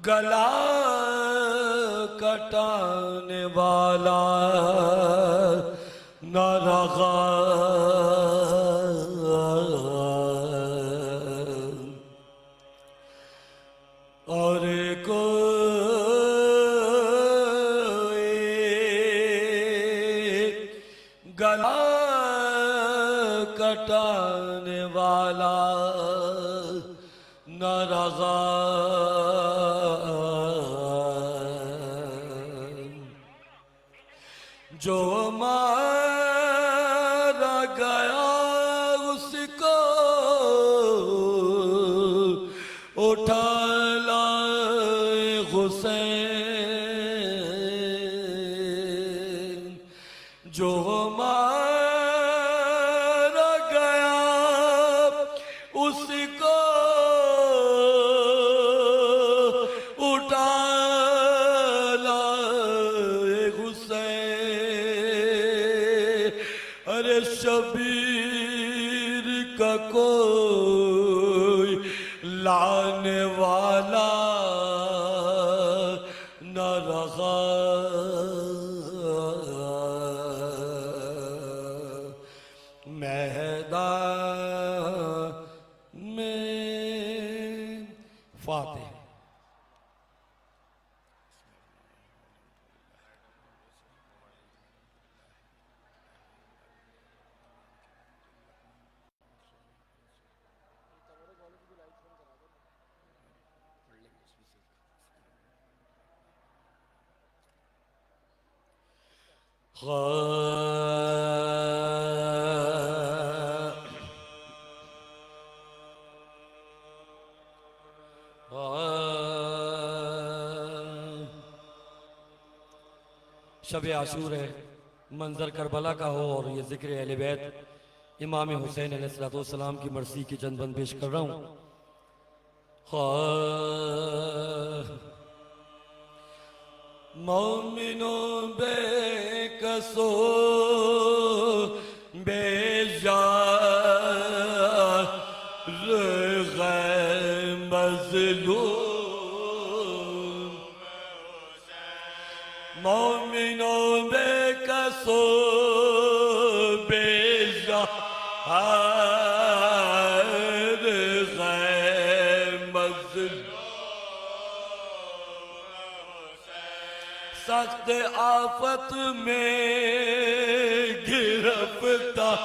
गला कटाने वाला न रहा, और कोई गला कटाने वाला न रहा। जो मारा गया उसको उठा लाए हुसैन, जो मारा गया उसको उठा लाए हुसैन। अरे शबीर का कोई लाने वाला न रहा। मैदान में फातिह। शब आशूर है, मंजर करबला का हो और ये जिक्र अहले बैत इमाम हुसैन अलैहिस्सलाम की मर्सी की चंद बंद पेश कर रहा हूँ। मोमिनों बेकसो बेजार मज़लूम, मोमिनों बेकसो बेजार मज़लूम, सख्त आफत में गिरफ्तार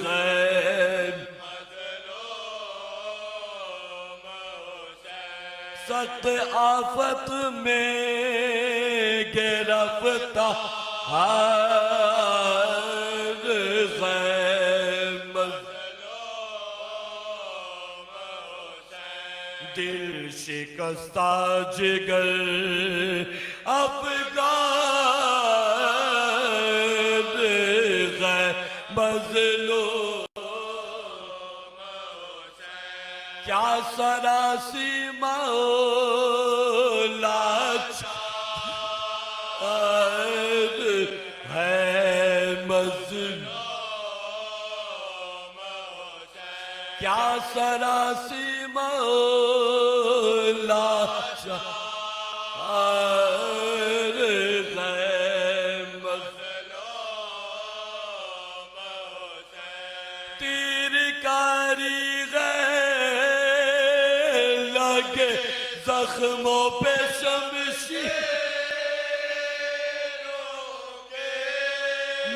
गैर, सख्त आफत में गिरफ्तार गैर, दिल शिकस्ता जिगर अफगान है मज़लूम, क्या सरासी मौला है मज़लूम, क्या सरासी मौला तीर कारी लगे जख्मों पे शमशीर,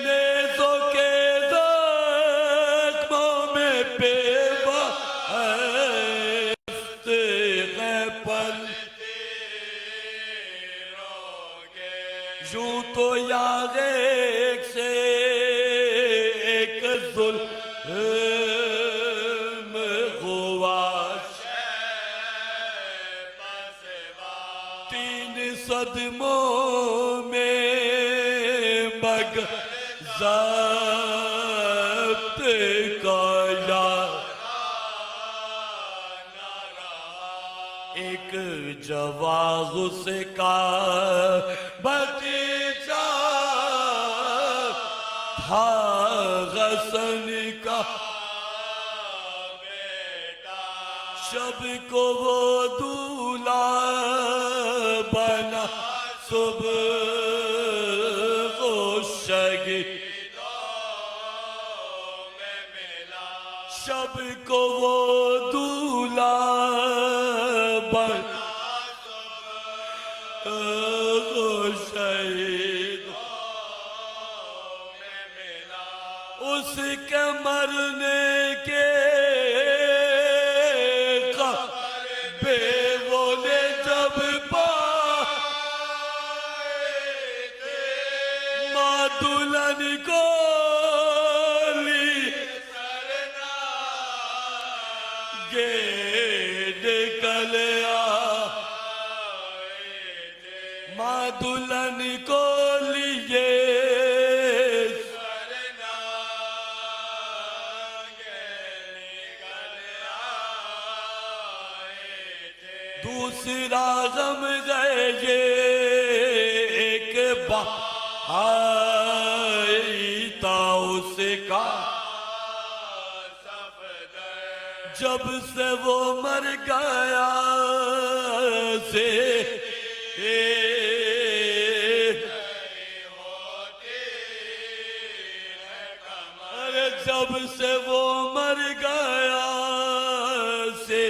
नेज़ों के जख्मों में पेवा यूं तो याद एक से एक जुल्म हुआ, तीन सदमों में ज़ब्त काया, एक जवाब उसका भतीजा था हसन का बेटा, शब को वो दूल्हा बना सुबह को शहीदों में मिला। शब को वो दूल्हा बना सुबह को शहीदों में मिला। उसके मरने के दुल्हन को ली गेट कलिया। माँ दुल्हन को लिए दूसरा गम गए ये एक था उसका जब से वो मर गया से अरे जब से वो मर गया से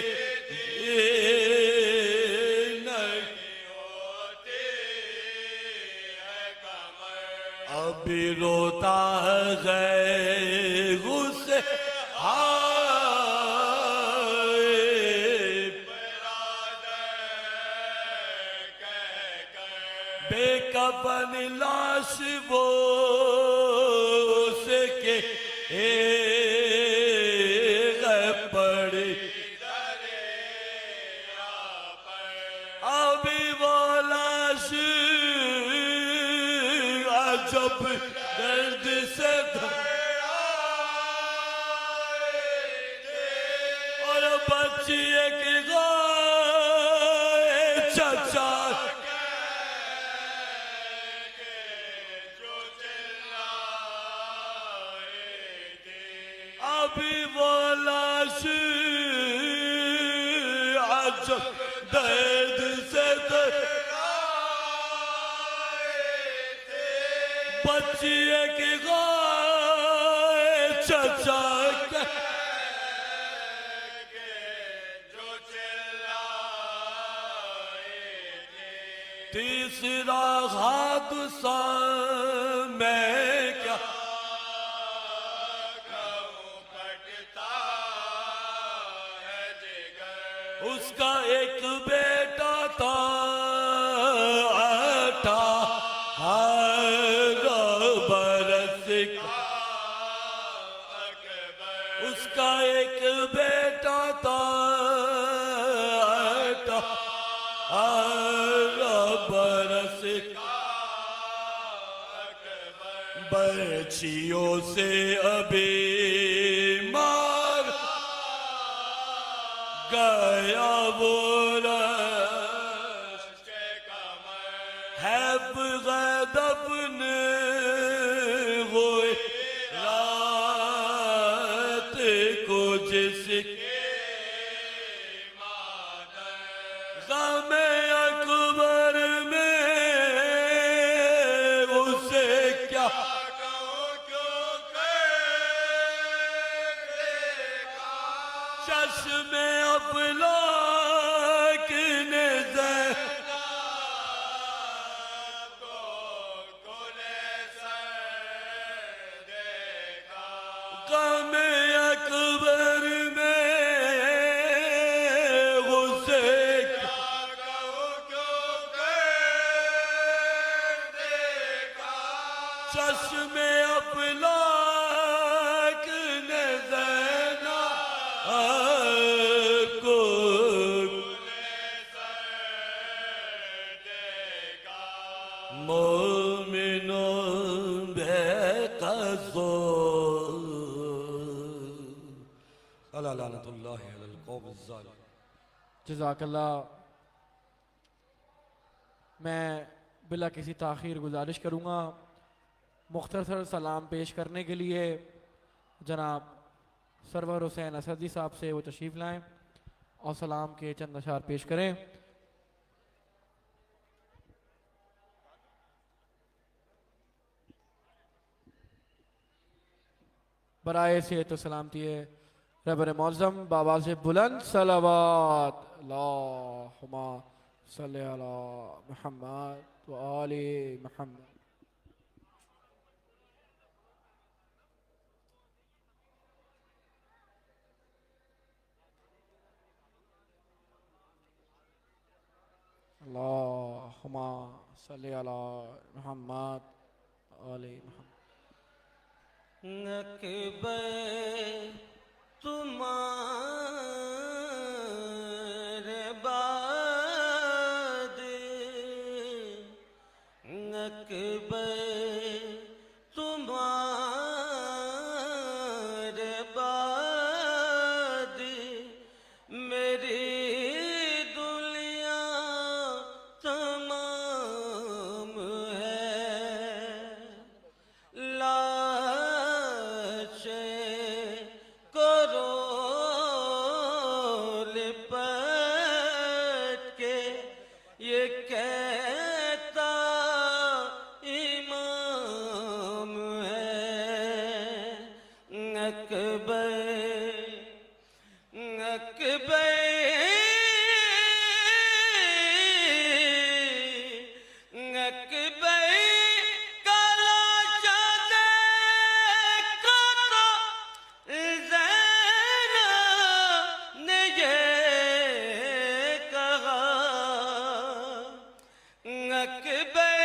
अभी रोता है गुस्से बेकफन लाश वो के पड़ी अभी वो लाश जब दर्द से और बच्ची एक गाय चचा अभी वो लाश जब दर्द से बच्ची एक गाय चचा जो तीसरा हादसा मैं क्या उसका एक बेटा था 18 बरस का उसका एक बेटा था 18 बरस का बच्चियों से अभी मार गया वो है दफन हुए रात को जिसके गम अकबर में उसे क्या चश्मे अफलाक ने गम अकबर में उसे चश्मे अफलाक ने ज़ैना को मोमिनों बेक़सो अला लानतुल्लाहि अलल कौमिज़ ज़ालिम। जज़ाकल्लाह। मैं बिला किसी ताख़ीर गुजारिश करूँगा मुख्तसर सलाम पेश करने के लिए जनाब सरवर हुसैन असदी साहब से वो तशरीफ़ लाएँ। और सलाम के चंद अशार पेश करें। बराए से तो सलामती है रबर मौज़म बाबा से बुलंद सलावत अल्लाहुम्मा सल्ली अला मुहम्मद व आले मुहम्मद। अल्लाहुम्मा सल्ली अला मुहम्मद व आले मुहम्मद। अकबर तुम्हारे बाद अकबर तुम्हारे बाद मेरी दुनिया तमाम है। ये कहता इमाम है। अकबर अकबर अकबर काला चादर का तो ज़ैनब ने ये कहा। अकबर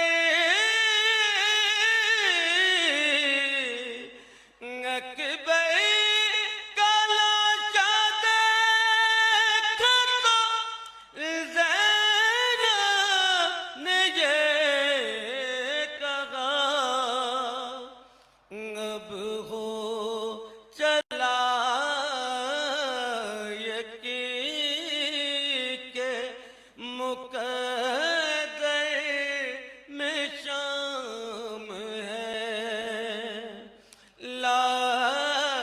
अकबर काला चादर का तो ज़ैनब ने ये कहा। अब हो चला यकीन के मुक़द्दर में शाम है। लाशें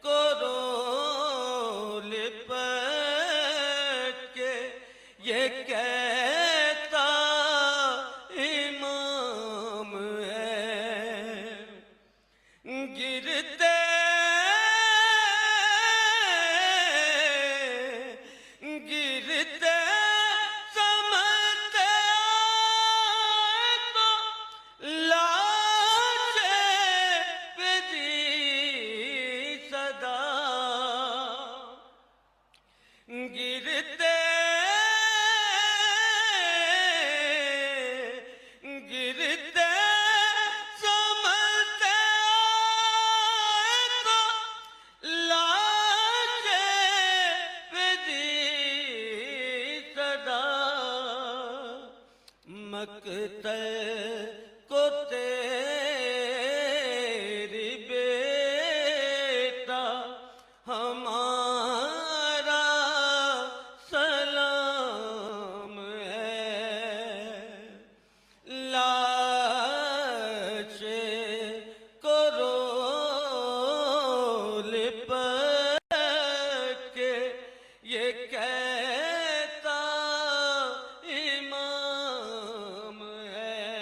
को रोल पट के ये कहता इमाम है। गिरते गिरते समझते तो लाशें पे दी सदा। गिरते गिरते समझते तो लाशें पे दी सदा। मकतल को तेरी बेटा हमारा सलाम है। लाशें को रोल पट के ये कहता इमाम है।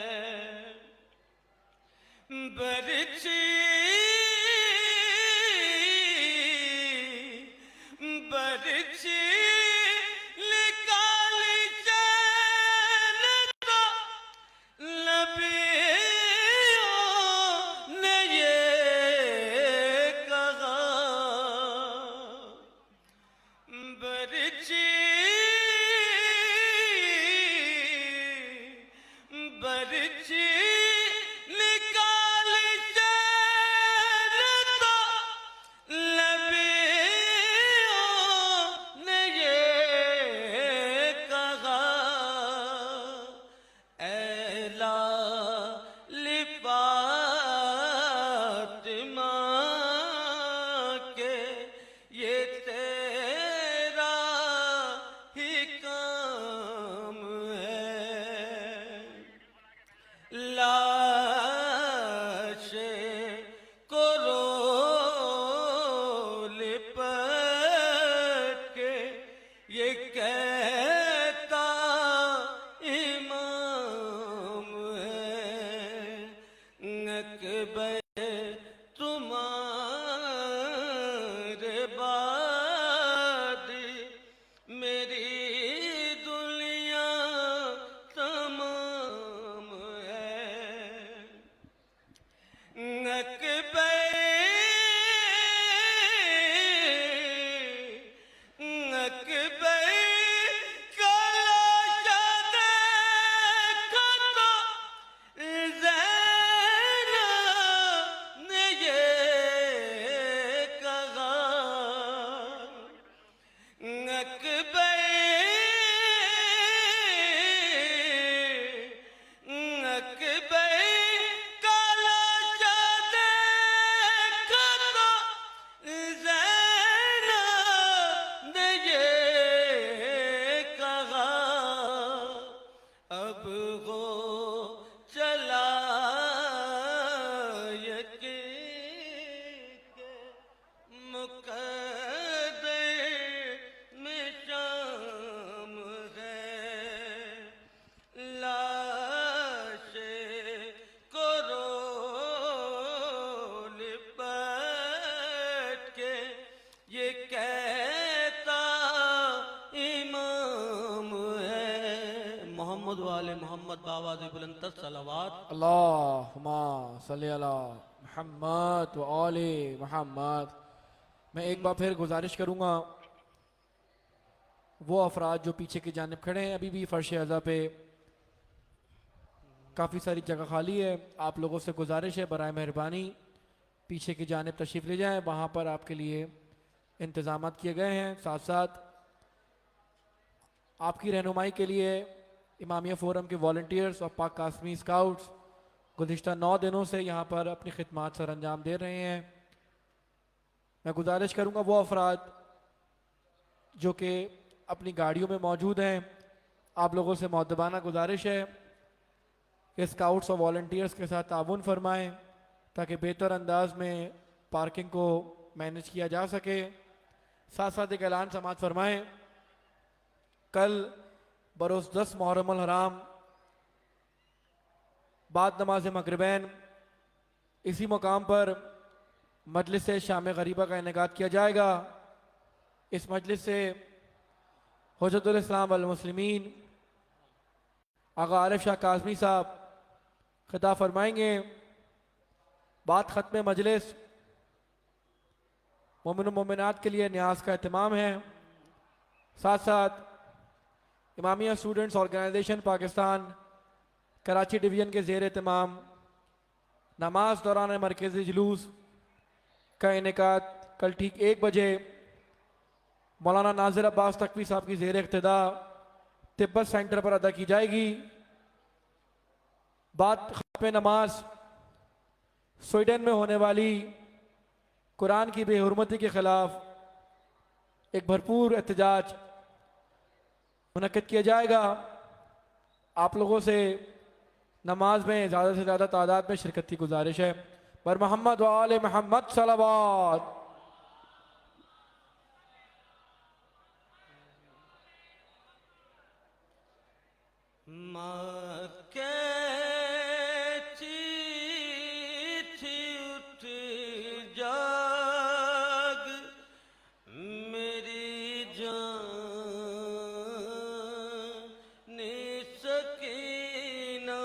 मोहम्मद वाले मोहम्मद बावाज बुलंद सलावात। अल्लाहुम्मा सल्ली अला मुहम्मद व आले मुहम्मद। मैं एक बार फिर गुजारिश करूँगा वो अफराद जो पीछे की जानिब खड़े हैं, अभी भी फर्श अज़ा पे काफ़ी सारी जगह खाली है। आप लोगों से गुजारिश है बराए मेहरबानी पीछे की जानिब तशरीफ़ ले जाएं, वहाँ पर आपके लिए इंतज़ाम किए गए हैं। साथ साथ आपकी रहनुमाई के लिए इमामिया फ़ोरम के वॉल्टियर्स और पाक कासमी स्काउट्स गुज़िश्ता 9 दिनों से यहाँ पर अपनी खिदमात सर अंजाम दे रहे हैं। मैं गुजारिश करूँगा वो अफराद जो कि अपनी गाड़ियों में मौजूद हैं, आप लोगों से मौदबाना गुजारिश है कि स्काउट्स और वॉल्टियर्स के साथ ताउन फरमाएँ ताकि बेहतर अंदाज में पार्किंग को मैनेज किया जा सके। साथ साथ एक ऐलान समात फरमाएँ, कल बरोज़ 10 मुहर्रम अल हराम बाद नमाज मगरिबैन इसी मुकाम पर मजलिस शाम गरीबा का इनेकाद किया जाएगा। इस मजलिस से हुज्जतुल इस्लाम वल मुस्लिमीन आगा आरिफ शाह काज़मी साहब खिताब फरमाएंगे। बाद ख़त्म मजलिस मोमिन मोमिनात के लिए न्याज का एहतमाम है। साथ साथ Imamia students organisation Pakistan Karachi division के ज़ेर एहतमाम नमाज दौरान मरकज़ी जुलूस का इनेकाद कल ठीक 1 बजे मौलाना नाजिर अब्बास तकवी साहब की ज़ेर इक़्तिदा तिब्बत सेंटर पर अदा की जाएगी। बाद ख़त्म नमाज स्वीडन में होने वाली कुरान की बेहुरमती के ख़िलाफ़ एक भरपूर एहतजाज मुनक़्क़िद किया जाएगा। आप लोगों से नमाज में ज़्यादा से ज़्यादा तादाद में शिरकत की गुजारिश है। बर मोहम्मद व आले मोहम्मद सलावत। माँ कहती थी उठ जाग मेरी जान सकीना।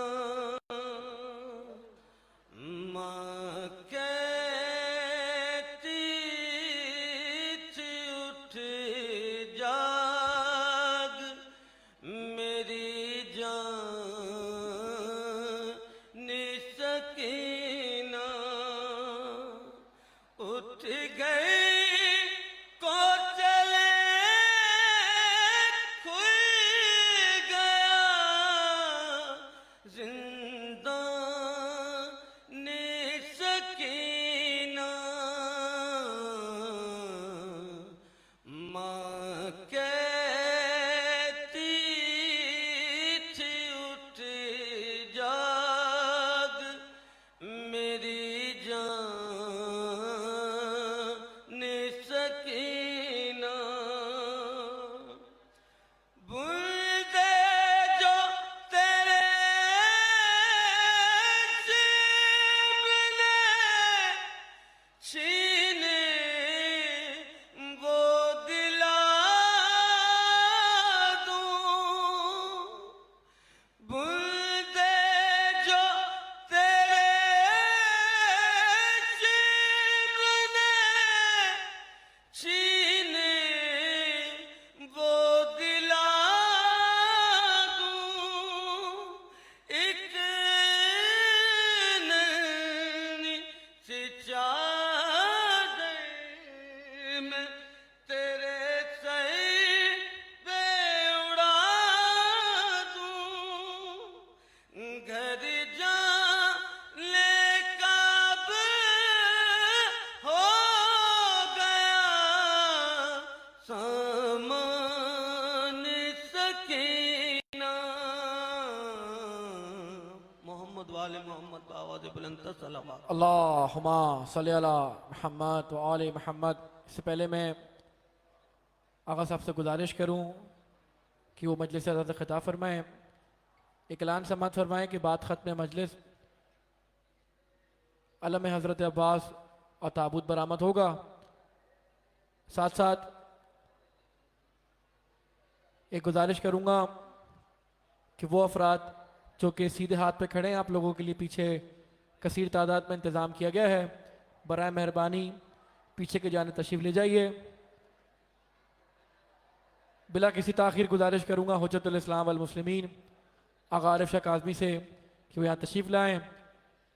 माँ कहती थी उठ जाग मेरी सकीना। उठ गई को चले खुल गया जिंदा सकीना। माँ कहती थी उठ जाग मेरी जान सकीना। बूंदे जो तेरे सिमने छीने वो दिला दूं। बूंदे जो तेरे सिमने छीने वो दिला दूं। एक नन्ही सी चादर में तेरे सर पे उड़ा दूं। घर जा ले कब हो गया सामान सकीना। मोहम्मद वाले मोहम्मद आवाज़ बुलंद सलावत। अल्लाहुम्मा सल्ली अला मुहम्मद व आले मुहम्मद। इससे पहले मैं आगा साहब से गुजारिश करूँ कि वो मजलिस अज़ा से खिताब फरमाएँ। एक ऐलान समात फरमाएँ कि बाद ख़त्म मजलिस अलम हज़रत अब्बास और ताबूत बरामद होगा। साथ साथ एक गुजारिश करूँगा कि वो अफराद जो कि सीधे हाथ पे खड़े हैं, आप लोगों के लिए पीछे कसीर तादाद में इंतज़ाम किया गया है, बराए मेहरबानी पीछे के जाने तशरीफ़ ले जाइए। बिला किसी ताख़ीर गुजारिश करूँगा हुज्जतुल इस्लाम वल मुस्लिमीन आगा आरिफ शाह काज़मी से कि वो यहाँ तशरीफ़ लाएँ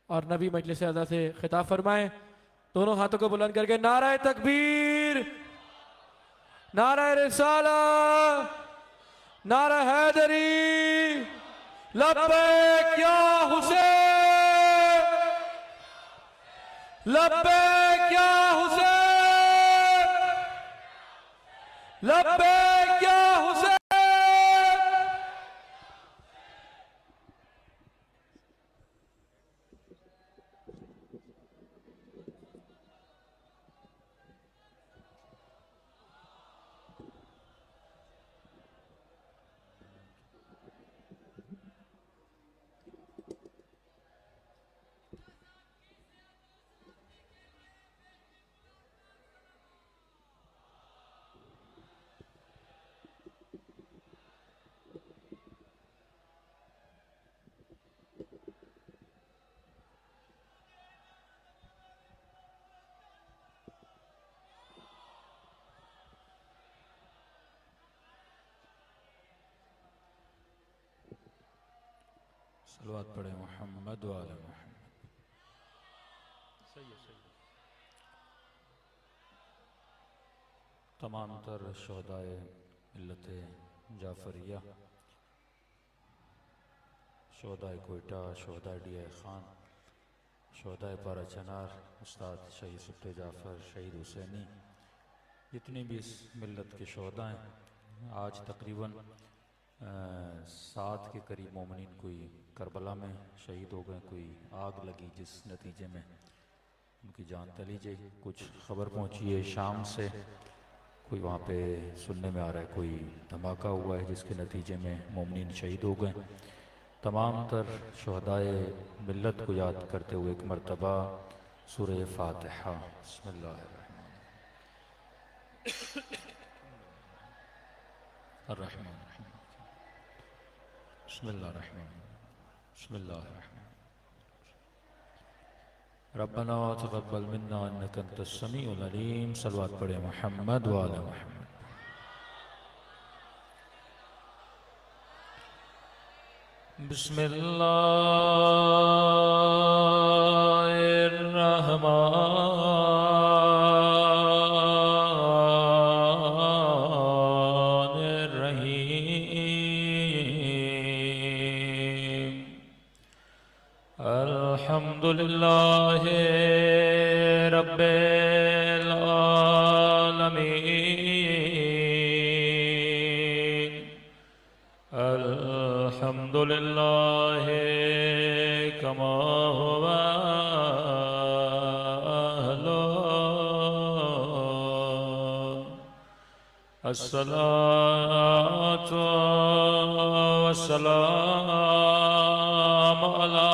और नबी मजलिस अज़ा से खिताब फरमाएँ। दोनों हाथों को बुलंद करके नाराए तकबीर, नाराए रिसाला, नारा हैदरी, लब्बैक या हुसैन, लब्बैक या हुसैन, लब्बैक या हुसैन। सलवात पढ़े मोहम्मद वाले मोहम्मद। तमाम तर शोहदाए मिल्लत जाफरिया, शोहदाए कोयटा, शोहदाए DI खान, शोहदाए पारा चनार, उस्ताद शहीद सुट्टे जाफ़र, शहीद हुसैनी, जितनी भी इस मिल्लत के शोहदा हैं, आज तकरीबन 7 के करीब मोमिनीन कोई करबला में शहीद हो गए, कोई आग लगी जिस नतीजे में उनकी जान चली गई। कुछ खबर पहुंची है शाम से, कोई वहाँ पे सुनने में आ रहा है कोई धमाका हुआ है जिसके नतीजे में मोमिनीन शहीद हो गए। तमाम तर शहदाए मिल्लत को याद करते हुए एक मरतबा सूरह फातिहा रब्बना तक़ब्बल मिन्ना इन्नका अंतस समीउल अलीम। सलवात पढ़े मोहम्मद व आले मोहम्मद। बिस्मिल्लाहिर्रहमानिर्रहीम। अल्हम्दुलिल्लाहि रब्बिल आलमीन। अल्हम्दुलिल्लाहि कमा हुवा अस्सलातु वस्सलामु अला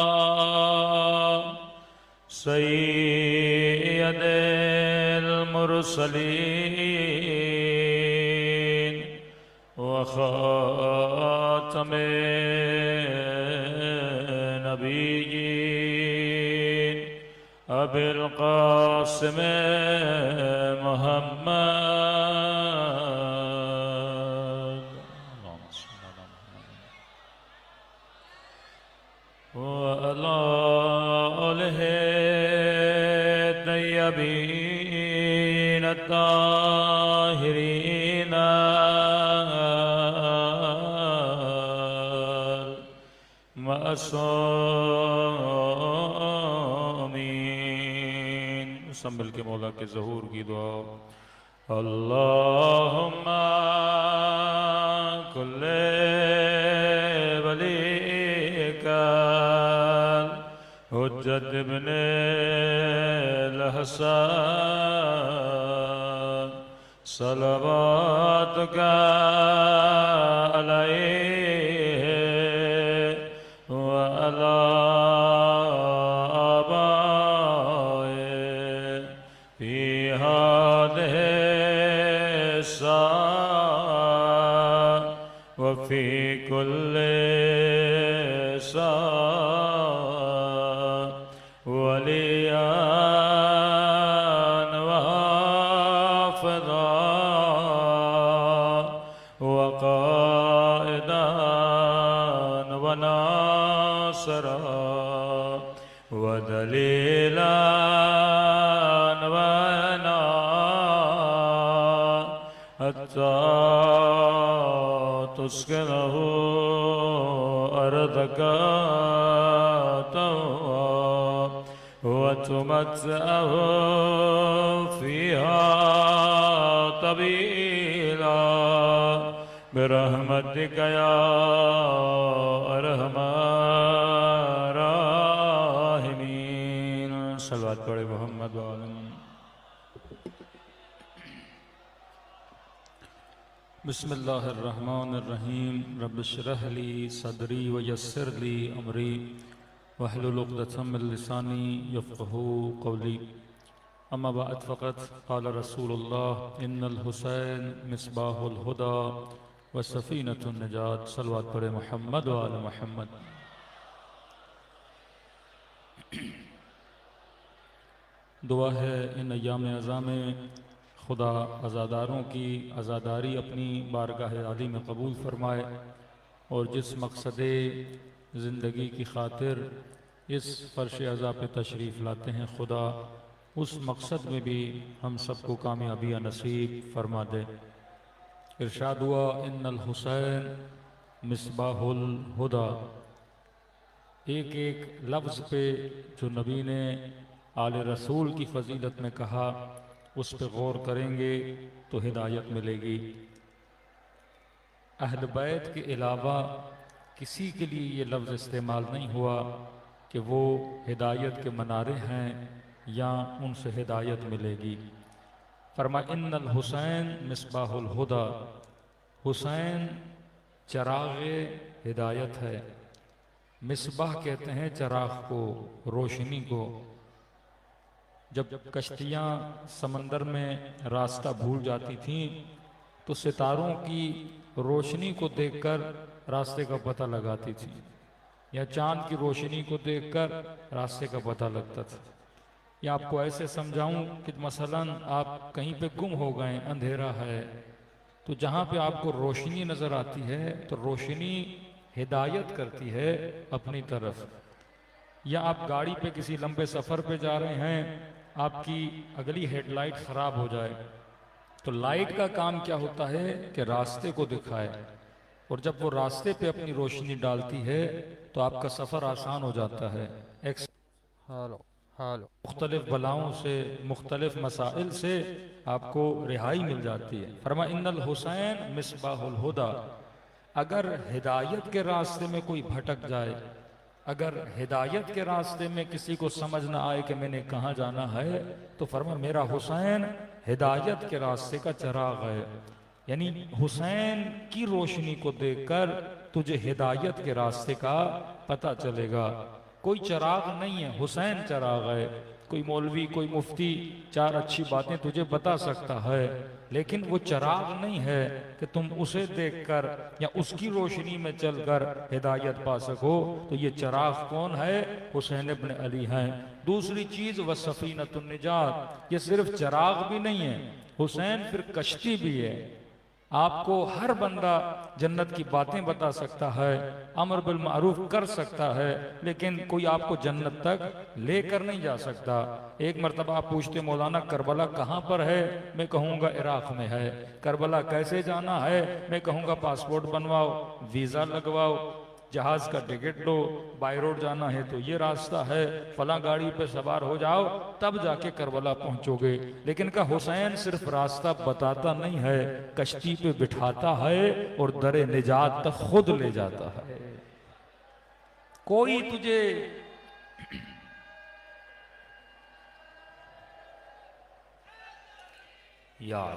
सय्यिदिल मुरसलीन व खातमिन नबिय्यीन अबिल क़ासिम मुहम्मद व अला आलिहि तय्यबीन अत्ताहिरीन मअसूमीन। सब मिल के मौला के ज़हूर की दुआ। अल्लाहुम्मा कुल्ले वलीका हुज्जत इब्ने लहसन सलवातुका अलैहि व अला आबाए फी हादिहि सा व फी कुल्ले नासरा वदलीला वना हत्ता तुस्किनहु अर्दका वतुमत्तअहु फीहा तबीला बिरहमतिक या अरहमान राहिमीन। सल्लल्लाहु अलैहि मोहम्मद व आलिहि। बिस्मिल्लाहिर्रहमानिर्रहीम। रब्बिश्रह ली सदरी व यस्सिर ली अमरी वहलुल उक़दतम मिन लिसानी यफ़क़हू क़ौली। अम्मा बाद फ़क़त क़ाल रसूलुल्लाह इन्नल हुसैन मिस्बाहुल हुदा व सफ़ीनतुन निजात। सल्लल्लाहु अलैहि मोहम्मद व आले मोहम्मद। दुआ है इन अय्याम अज़ा में खुदा अज़ादारों की अज़ादारी अपनी बारगाह आली में कबूल फरमाए और जिस मकसद ज़िंदगी की खातिर इस फ़र्श अज़ा पे तशरीफ़ लाते हैं, खुदा उस मकसद में भी हम सबको कामयाबियाँ नसीब फरमा दे। इरशाद हुआ इन्नल हुसैन मिस्बाहुल हुदा। एक एक लफ्ज़ पे जो नबी ने आले रसूल की फ़जीलत में कहा, उस पे गौर करेंगे तो हिदायत मिलेगी। अहल बैत के अलावा किसी के लिए ये लफ्ज़ इस्तेमाल नहीं हुआ कि वो हिदायत के मनारे हैं या उनसे हिदायत मिलेगी। फरमा इन्नल हुसैन मिस्बाहुल हुदा। हुसैन चराग़ हिदायत है। मिसबाह कहते हैं चराग़ को, रोशनी को। जब कश्तियाँ समंदर में रास्ता भूल जाती थीं तो सितारों की रोशनी को देखकर रास्ते का पता लगाती थी, या चांद की रोशनी को देखकर रास्ते का पता लगता था। या आपको ऐसे समझाऊं कि मसलन आप कहीं पे गुम हो गए, अंधेरा है, तो जहाँ पे आपको रोशनी नज़र आती है तो रोशनी हिदायत करती है अपनी तरफ। या आप गाड़ी पे किसी लंबे सफ़र पे जा रहे हैं, आपकी अगली हेडलाइट ख़राब हो जाए तो लाइट का काम क्या होता है कि रास्ते को दिखाए, और जब वो रास्ते पे अपनी रोशनी डालती है तो आपका सफ़र आसान हो जाता है। मुख्तलिफ बलाओं से, मुख्तलिफ मसाइल से आपको रिहाई मिल जाती है। फरमा इन्नल हुसैन मिस्बाहुल हुदा। अगर हिदायत के रास्ते में कोई भटक जाए, अगर हिदायत के रास्ते में किसी को समझ ना आए कि मैंने कहाँ जाना है, तो फरमा मेरा हुसैन हिदायत के रास्ते का चराग है। यानी हुसैन की रोशनी को देखकर तुझे हिदायत के रास्ते का पता चलेगा। कोई चराग नहीं है, हुसैन चराग है। कोई मौलवी, कोई मुफ्ती चार अच्छी बातें तुझे बता सकता है, लेकिन वो चराग नहीं है कि तुम उसे देखकर या उसकी रोशनी में चलकर हिदायत पा सको। तो ये चराग कौन है? हुसैन इब्न अली हैं। दूसरी चीज व सफीनतुन निजात। ये सिर्फ चराग भी नहीं है, हुसैन फिर कश्ती भी है। आपको हर बंदा जन्नत की बातें बता सकता है, अमर बिल मारूफ कर सकता है, लेकिन कोई आपको जन्नत तक लेकर नहीं जा सकता। एक मरतबा आप पूछते मौलाना करबला कहाँ पर है, मैं कहूँगा इराक में है। करबला कैसे जाना है, मैं कहूँगा पासपोर्ट बनवाओ, वीज़ा लगवाओ, जहाज का टिकट लो, बाय रोड जाना है तो ये रास्ता है, फला गाड़ी पे सवार हो जाओ, तब जाके करबला पहुंचोगे। लेकिन का हुसैन सिर्फ रास्ता बताता नहीं है, कश्ती पे बिठाता है और दरे निजात तक खुद ले जाता है। कोई तुझे यार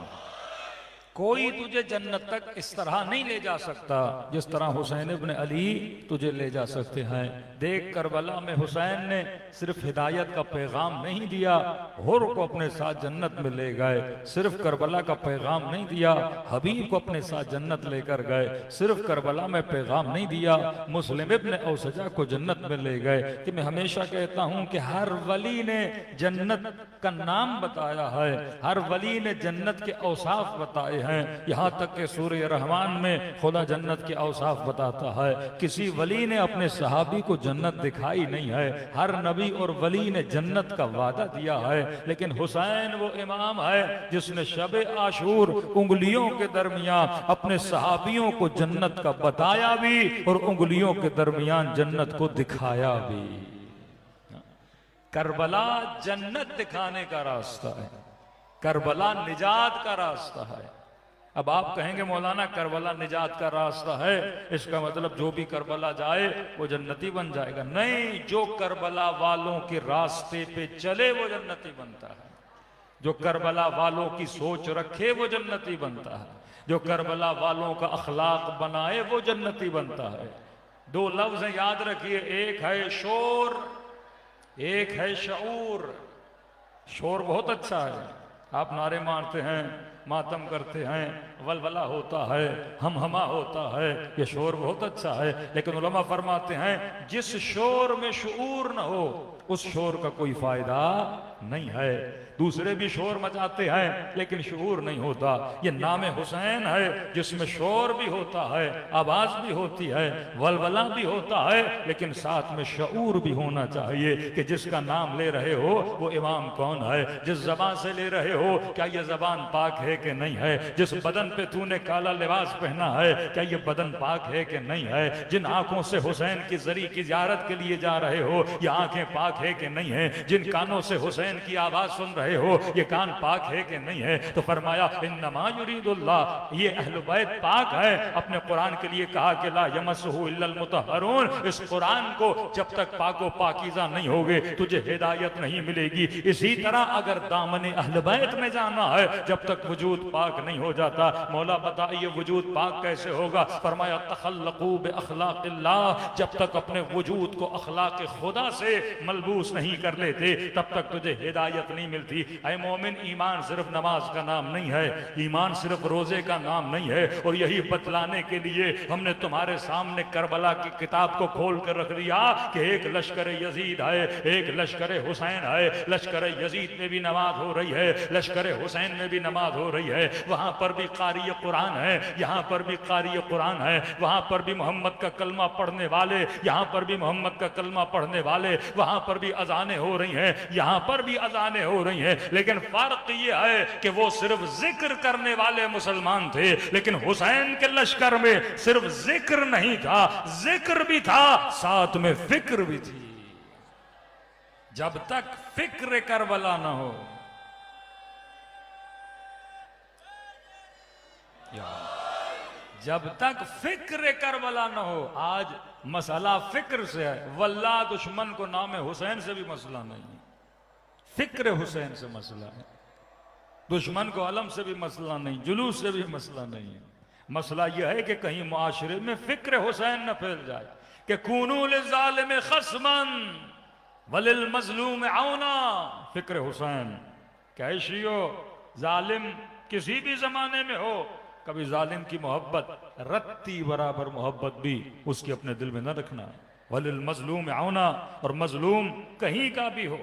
कोई तुझे जन्नत तक इस तरह नहीं ले जा सकता जिस तरह हुसैन इब्न अली तुझे ले जा सकते हैं। देख करबला में हुसैन ने सिर्फ हिदायत का पैगाम नहीं दिया, हुर को अपने साथ जन्नत में ले गए। सिर्फ करबला का पैगाम नहीं दिया, हबीब को अपने साथ जन्नत लेकर गए। सिर्फ करबला में पैगाम नहीं दिया, मुस्लिम इब्न औसजा को जन्नत में ले गए। कि मैं हमेशा कहता हूँ कि हर वली ने जन्नत का नाम बताया है, हर वली ने जन्नत के औसाफ बताए हैं। यहाँ तक कि सूरह रहमान में खुदा जन्नत के औसाफ बताता है। किसी वली ने अपने सहाबी को जन्नत दिखाई नहीं है। हर नबी और वली ने जन्नत का वादा दिया है, लेकिन हुसैन वो इमाम है जिसने शब आशूर उंगलियों के दरमियान अपने सहाबियों को जन्नत का बताया भी और उंगलियों के दरमियान जन्नत को दिखाया भी। करबला जन्नत दिखाने का रास्ता है, करबला निजात का रास्ता है। अब आप कहेंगे मौलाना करबला निजात का रास्ता है, इसका मतलब जो भी करबला जाए वो जन्नती बन जाएगा। नहीं, जो करबला वालों के रास्ते पे चले वो जन्नती बनता है, जो करबला वालों की सोच रखे वो जन्नती बनता है, जो करबला वालों का अखलाक बनाए वो जन्नती बनता है। दो लफ्ज याद रखिए, एक है शोर, एक है शऊर। शोर बहुत अच्छा है, आप नारे मारते हैं, मातम करते हैं, वलवला होता है, हम होता है, ये शोर बहुत अच्छा है। लेकिन उलमा फरमाते हैं जिस शोर में शऊर न हो उस शोर का कोई फायदा नहीं है। दूसरे भी शोर मचाते हैं लेकिन शऊर नहीं होता। ये नाम हुसैन है जिसमें शोर भी होता है, आवाज भी होती है, वलवला भी होता है, लेकिन साथ में शऊर भी होना चाहिए कि जिसका नाम ले रहे हो वो इमाम कौन है, जिस जबान से ले रहे हो क्या ये जबान पाक है कि नहीं है, जिस बदन पे तूने काला लिबास पहना है क्या ये बदन पाक है कि नहीं है, जिन आंखों से हुसैन की जरी की जियारत के लिए जा रहे हो ये आंखें पाक है कि नहीं है, जिन कानों से हुसैन की आवाज सुन रहे हो ये कान पाक है कि नहीं है। तो फरमाया इन्नमा युरीदुल्लाह, ये अहले बैत पाक है। अपने कुरान के लिए कहा कि ला यमस्सुहु इल्लल मुतहहरून, इस कुरान को जब तक पाको पाकीज़ा नहीं होगे तुझे हिदायत नहीं मिलेगी। इसी तरह अगर दामन अहले बैत में जाना है जब तक वजूद पाक नहीं हो जाता। मौला बताइए वजूद पाक कैसे होगा? फरमाया तखल्लकू बिअखलाकिल्लाह, जब तक अपने वजूद को अखलाक खुदा से मलबूस नहीं कर लेते तब तक तुझे हिदायत नहीं मिलती। ऐ मोमिन, ईमान सिर्फ नमाज का नाम नहीं है, ईमान सिर्फ रोजे का नाम नहीं है। और यही बतलाने के लिए हमने तुम्हारे सामने करबला की किताब को खोल कर रख दिया कि एक लश्कर यजीद है, एक लश्कर हुसैन है। लश्कर यजीद में भी नमाज हो रही है, लश्कर हुसैन में भी नमाज हो रही है। वहां पर भी कारी कुरान है, यहाँ पर भी कारी कुरान है। वहां पर भी मोहम्मद का कलमा पढ़ने वाले, यहाँ पर भी मोहम्मद का कलमा पढ़ने वाले। वहां पर भी अजानें हो रही हैं, यहाँ पर भी अजानें हो रही हैं। लेकिन फर्क ये है कि वो सिर्फ जिक्र करने वाले मुसलमान थे, लेकिन हुसैन के लश्कर में सिर्फ जिक्र नहीं था, जिक्र भी था, साथ में फिक्र भी थी। जब तक फिक्र करबला ना हो, जब तक फिक्र करबला ना हो। आज मसला फिक्र से है, वल्लाह दुश्मन को नाम हुसैन से भी मसला नहीं है, फिक्र हुसैन से मसला है। दुश्मन को अलम से भी मसला नहीं, जुलूस से भी मसला नहीं है। मसला यह है कि कहीं मुआशरे में फिक्र हुसैन न फैल जाए कि कूनू लिज़ालिम खस्मन वलिल मजलूम औना। फिक्र हुसैन, कैशियो जालिम किसी भी जमाने में हो, कभी जालिम की मोहब्बत रत्ती बराबर मोहब्बत भी उसकी अपने दिल में न रखना। वलिल मजलूम औना, और मजलूम कहीं का भी हो,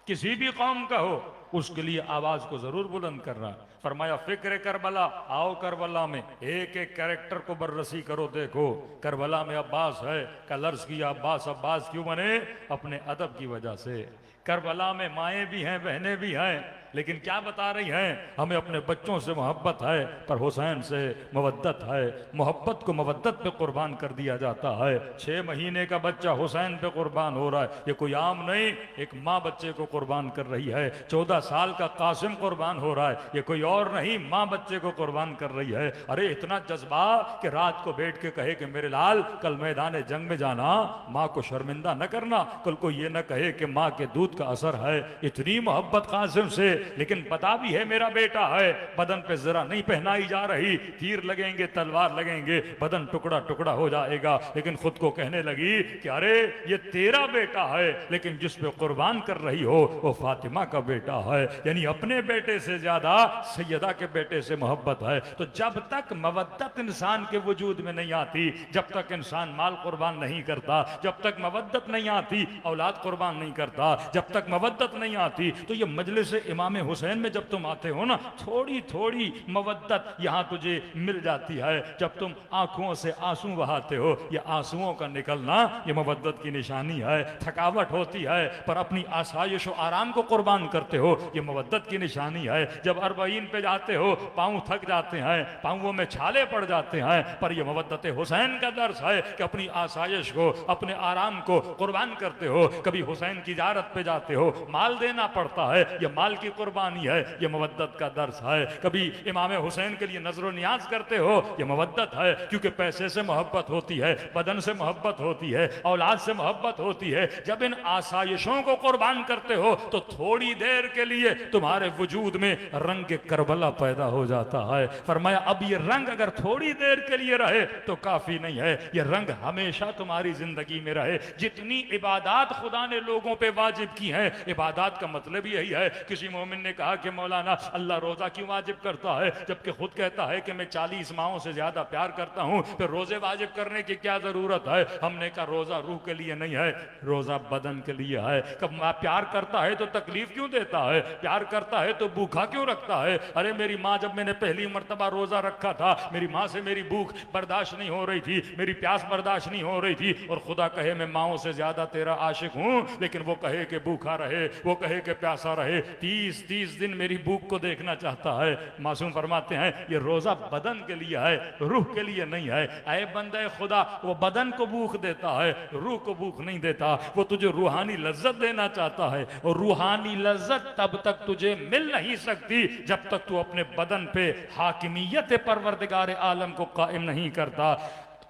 किसी भी कौम का हो, उसके लिए आवाज को जरूर बुलंद करना। फरमाया फिक्र करबला, आओ करबला में एक एक कैरेक्टर को बररसी करो। देखो करबला में अब्बास है, कल अर्ज किया अब्बास अब्बास क्यों बने? अपने अदब की वजह से। करबला में माएँ भी हैं, बहनें भी हैं, लेकिन क्या बता रही हैं? हमें अपने बच्चों से मोहब्बत है पर हुसैन से मवद्दत है। मोहब्बत को मवद्दत पे कुर्बान कर दिया जाता है। 6 महीने का बच्चा हुसैन पे कुर्बान हो रहा है, ये कोई आम नहीं, एक माँ बच्चे को कुर्बान कर रही है। 14 साल का कासिम कुर्बान हो रहा है, ये कोई और नहीं, माँ बच्चे को कुर्बान कर रही है। अरे इतना जज्बा कि रात को बैठ के कहे कि मेरे लाल कल मैदान जंग में जाना, माँ को शर्मिंदा न करना, कल को ये न कहे कि माँ के दूध का असर है। इतनी मोहब्बत कासिम से, लेकिन पता भी है मेरा बेटा है। बदन पे जरा नहीं पहनाई जा रही, तीर लगेंगे, तलवार लगेंगे, बदन टुकड़ा टुकड़ा हो जाएगा। लेकिन खुद को कहने लगी कि अरे ये तेरा बेटा है, लेकिन जिस पे कुर्बान कर रही हो वो फातिमा का बेटा है। यानी अपने बेटे से ज्यादा सैयदा के बेटे से मोहब्बत है। तो जब तक मवद्दत इंसान के वजूद में नहीं आती, जब तक इंसान माल कुर्बान नहीं करता, जब तक मवद्दत नहीं आती औलाद कुर्बान नहीं करता, जब तक मवद्दत नहीं आती तो ये मजलिस इमाम हुसैन में जब तुम आते हो ना, थोड़ी थोड़ी मवद्दत यहाँ तुझे मिल जाती है। जब तुम आंखों से आंसू बहाते हो, ये आंसुओं का निकलना ये मवद्दत की निशानी है। थकावट होती है पर अपनी आसाइश और आराम को कुर्बान करते हो, ये मवद्दत की निशानी है। जब अरबईन पे जाते हो, पाँव थक जाते हैं, पाँवों में छाले पड़ जाते हैं, पर यह मवद्दत हुसैन का दर्स है कि अपनी आसाइश को, अपने आराम को कुर्बान करते हो। कभी हुसैन की ज़ियारत पे जाते हो, माल देना पड़ता है, यह माल की कुर्बानी है, यह मवद्दत का दर्स है। कभी इमाम हुसैन के लिए नजर नियाज करते हो, यह मवद्दत है, क्योंकि पैसे से मोहब्बत होती है, बदन से मोहब्बत होती है, औलाद से मोहब्बत होती है। जब इन आसाइशों को कुर्बान करते हो तो थोड़ी देर के लिए तुम्हारे वजूद में रंग करबला पैदा हो जाता है। फरमाया अब ये रंग अगर थोड़ी देर के लिए रहे तो काफी नहीं है, ये रंग हमेशा तुम्हारी जिंदगी में रहे। जितनी इबादत खुदा ने लोगों पे वाजिब की है, इबादत का मतलब यही है। किसी मोमिन ने कहा कि मौलाना अल्लाह रोजा क्यों वाजिब करता है, जबकि खुद कहता है कि मैं 40 माहों से ज्यादा प्यार करता हूं, फिर रोजे वाजिब करने की क्या जरूरत है। हमने कहा रोजा रूह के लिए नहीं है, रोजा बदन के लिए है। कब प्यार करता है तो तकलीफ क्यों देता है, प्यार करता है तो भूखा क्यों रखता है। अरे मेरी माँ, जब मैंने पहली मर्तबा रोजा रखा था, मेरी माँ से मेरी भूख बर्दाश्त नहीं हो रही थी, मेरी प्यास बर्दाश्त नहीं हो रही थी, और खुदा कहे मैं माओ से ज्यादा तेरा आशिक हूं, लेकिन वो कहे कि भूखा रहे, वो कहे कि प्यासा रहे, 30 दिन मेरी भूख को देखना चाहता है। मासूम फरमाते हैं ये रोजा बदन के लिए है, रूह के लिए नहीं है। ऐ बंदे खुदा, वो बदन को भूख देता है, रूह को भूख नहीं देता। वो तुझे रूहानी लज्जत देना चाहता है, और रूहानी लज्जत तब तक तुझे मिल नहीं सकती जब तक तू अपने बदन पे हाकिमियत परवरदिगार आलम को कायम नहीं करता।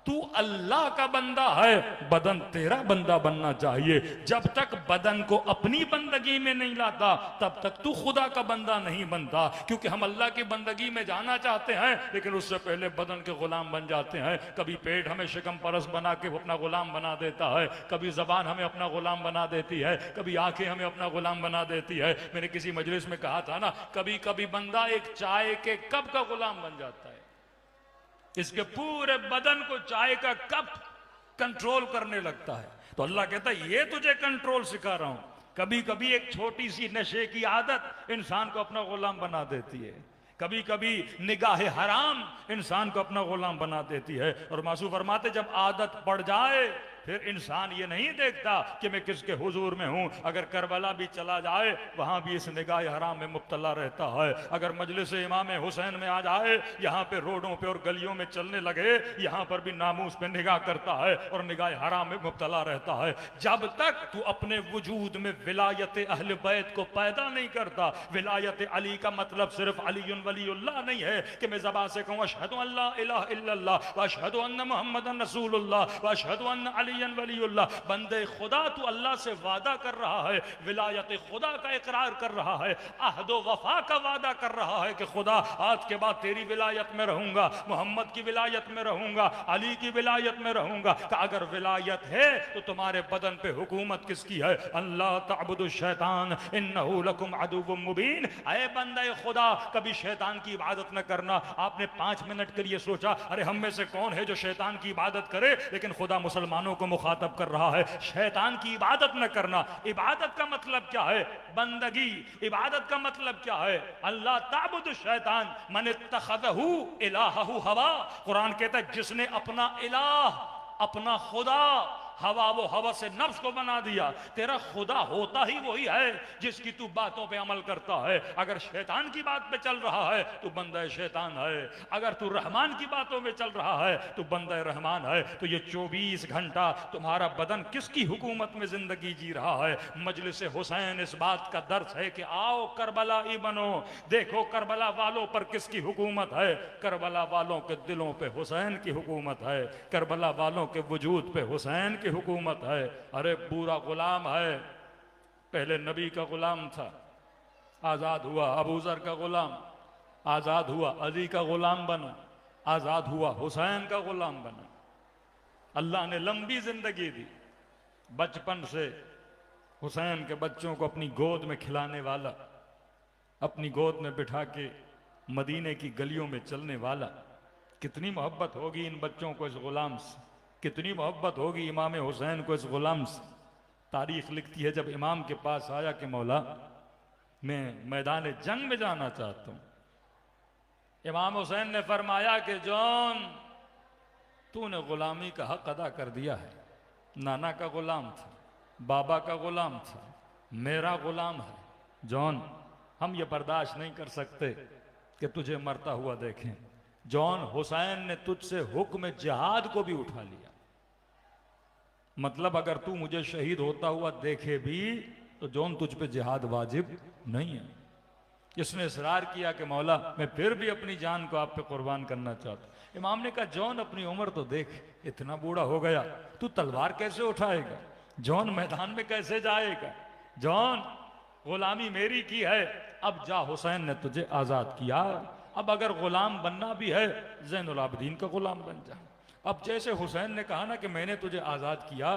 तू अल्लाह का बंदा है, बदन तेरा बंदा बनना चाहिए। जब तक बदन को अपनी बंदगी में नहीं लाता तब तक तू खुदा का बंदा नहीं बनता, क्योंकि हम अल्लाह की बंदगी में जाना चाहते हैं लेकिन उससे पहले बदन के गुलाम बन जाते हैं। कभी पेट हमें शिकम परस बना के अपना गुलाम बना देता है, कभी जबान हमें अपना गुलाम बना देती है, कभी आंखें हमें अपना गुलाम बना देती है। मैंने किसी मजलिस में कहा था ना, कभी कभी बंदा एक चाय के कप का गुलाम बन जाता है, इसके पूरे बदन को चाय का कप कंट्रोल करने लगता है। तो अल्लाह कहता है ये तुझे कंट्रोल सिखा रहा हूं। कभी कभी एक छोटी सी नशे की आदत इंसान को अपना गुलाम बना देती है, कभी कभी निगाह हराम इंसान को अपना गुलाम बना देती है। और मासूम फरमाते जब आदत पड़ जाए फिर इंसान ये नहीं देखता कि मैं किसके हुजूर में हूं। अगर करबला भी चला जाए वहां भी इस निगाह हराम में मुब्तला रहता है। अगर मजलिस इमाम हुसैन में आ जाए, यहाँ पे रोडों पे और गलियों में चलने लगे, यहाँ पर भी नामूस पे निगाह करता है और निगाह हराम में मुब्तला रहता है। जब तक तू अपने वजूद में विलायत अहले बैत को पैदा नहीं करता। विलायत अली का मतलब सिर्फ अली वलीउल्लाह नहीं है कि मैं ज़बान से कहूँ अशहदु अल्ला इलाहा इल्लल्लाह व अशहदु अन्ना मुहम्मदन रसूलुल्लाह व अशहदु अन्ना अलियन वलीउल्लाह। बंदे खुदा तू अल्लाह से वादा कर रहा है, विलायत खुदा का इकरार कर रहा है, अहद व वफा का वादा कर रहा है कि खुदा आज के बाद तेरी विलायत में रहूंगा, मोहम्मद की विलायत में रहूंगा, अली की विलायत में रहूंगा। अगर विलायत है तो तुम्हारे बदन पे हुकूमत किसकी है? अल्लाह तअबुदु शैतान इन्नहु लकुम अदुव्वुम मुबीन। ऐ बंदे खुदा, कभी शैतान की इबादत न करना। आपने 5 मिनट के लिए सोचा अरे हम में से कौन है जो शैतान की इबादत करे, लेकिन खुदा मुसलमानों को मुखातब कर रहा है शैतान की इबादत न करना। इबादत का मतलब क्या है? बंदगी। इबादत का मतलब क्या है? अल्लाह ताबुदु शैतान मन इत्तखज़हु इलाहहु हवा। कुरान कहता है जिसने अपना इलाह, अपना खुदा हवा, वो हवा से नफ्स को बना दिया। तेरा खुदा होता ही वही है जिसकी तू बातों पे अमल करता है। अगर शैतान की बात पे चल रहा है तो बंदा शैतान है, अगर तू रहमान की बातों में चल रहा है तो बंदा रहमान है। तो ये 24 घंटा तुम्हारा बदन किसकी हुकूमत में जिंदगी जी रहा है? मजलिस हुसैन इस बात का दर्स है कि आओ करबलाई बनो, देखो करबला वालों पर किसकी हुकूमत है। करबला वालों के दिलों पे हुसैन की हुकूमत है, करबला वालों के वजूद पे हुसैन की हुकूमत है। अरे पूरा गुलाम है, पहले नबी का गुलाम था, आजाद हुआ, अबू जर का गुलाम आजाद हुआ, अली का गुलाम बना, आजाद हुआ, हुसैन का गुलाम बना। अल्लाह ने लंबी जिंदगी दी। बचपन से हुसैन के बच्चों को अपनी गोद में खिलाने वाला, अपनी गोद में बिठा के मदीने की गलियों में चलने वाला। कितनी मोहब्बत होगी इन बच्चों को इस गुलाम से, कितनी मोहब्बत होगी इमाम हुसैन को इस गुलाम से। तारीख लिखती है जब इमाम के पास आया कि मौला मैं मैदान जंग में जाना चाहता हूं, इमाम हुसैन ने फरमाया कि जॉन तूने गुलामी का हक अदा कर दिया है। नाना का गुलाम था, बाबा का गुलाम था, मेरा गुलाम है। जॉन हम ये बर्दाश्त नहीं कर सकते कि तुझे मरता हुआ देखें। जॉन हुसैन ने तुझसे हुक्म जिहाद को भी उठा लिया। मतलब अगर तू मुझे शहीद होता हुआ देखे भी तो जॉन तुझ पे जिहाद वाजिब नहीं है। इसने इसरार किया कि मौला मैं फिर भी अपनी जान को आप पे कुर्बान करना चाहता हूं। इमाम ने कहा जॉन अपनी उम्र तो देख, इतना बूढ़ा हो गया, तू तलवार कैसे उठाएगा? जॉन मैदान में कैसे जाएगा? जॉन गुलामी मेरी की है, अब जा, हुसैन ने तुझे आजाद किया, अब अगर गुलाम बनना भी है ज़ैनुल आबिदीन का गुलाम बन जा। अब जैसे हुसैन ने कहा ना कि मैंने तुझे आजाद किया,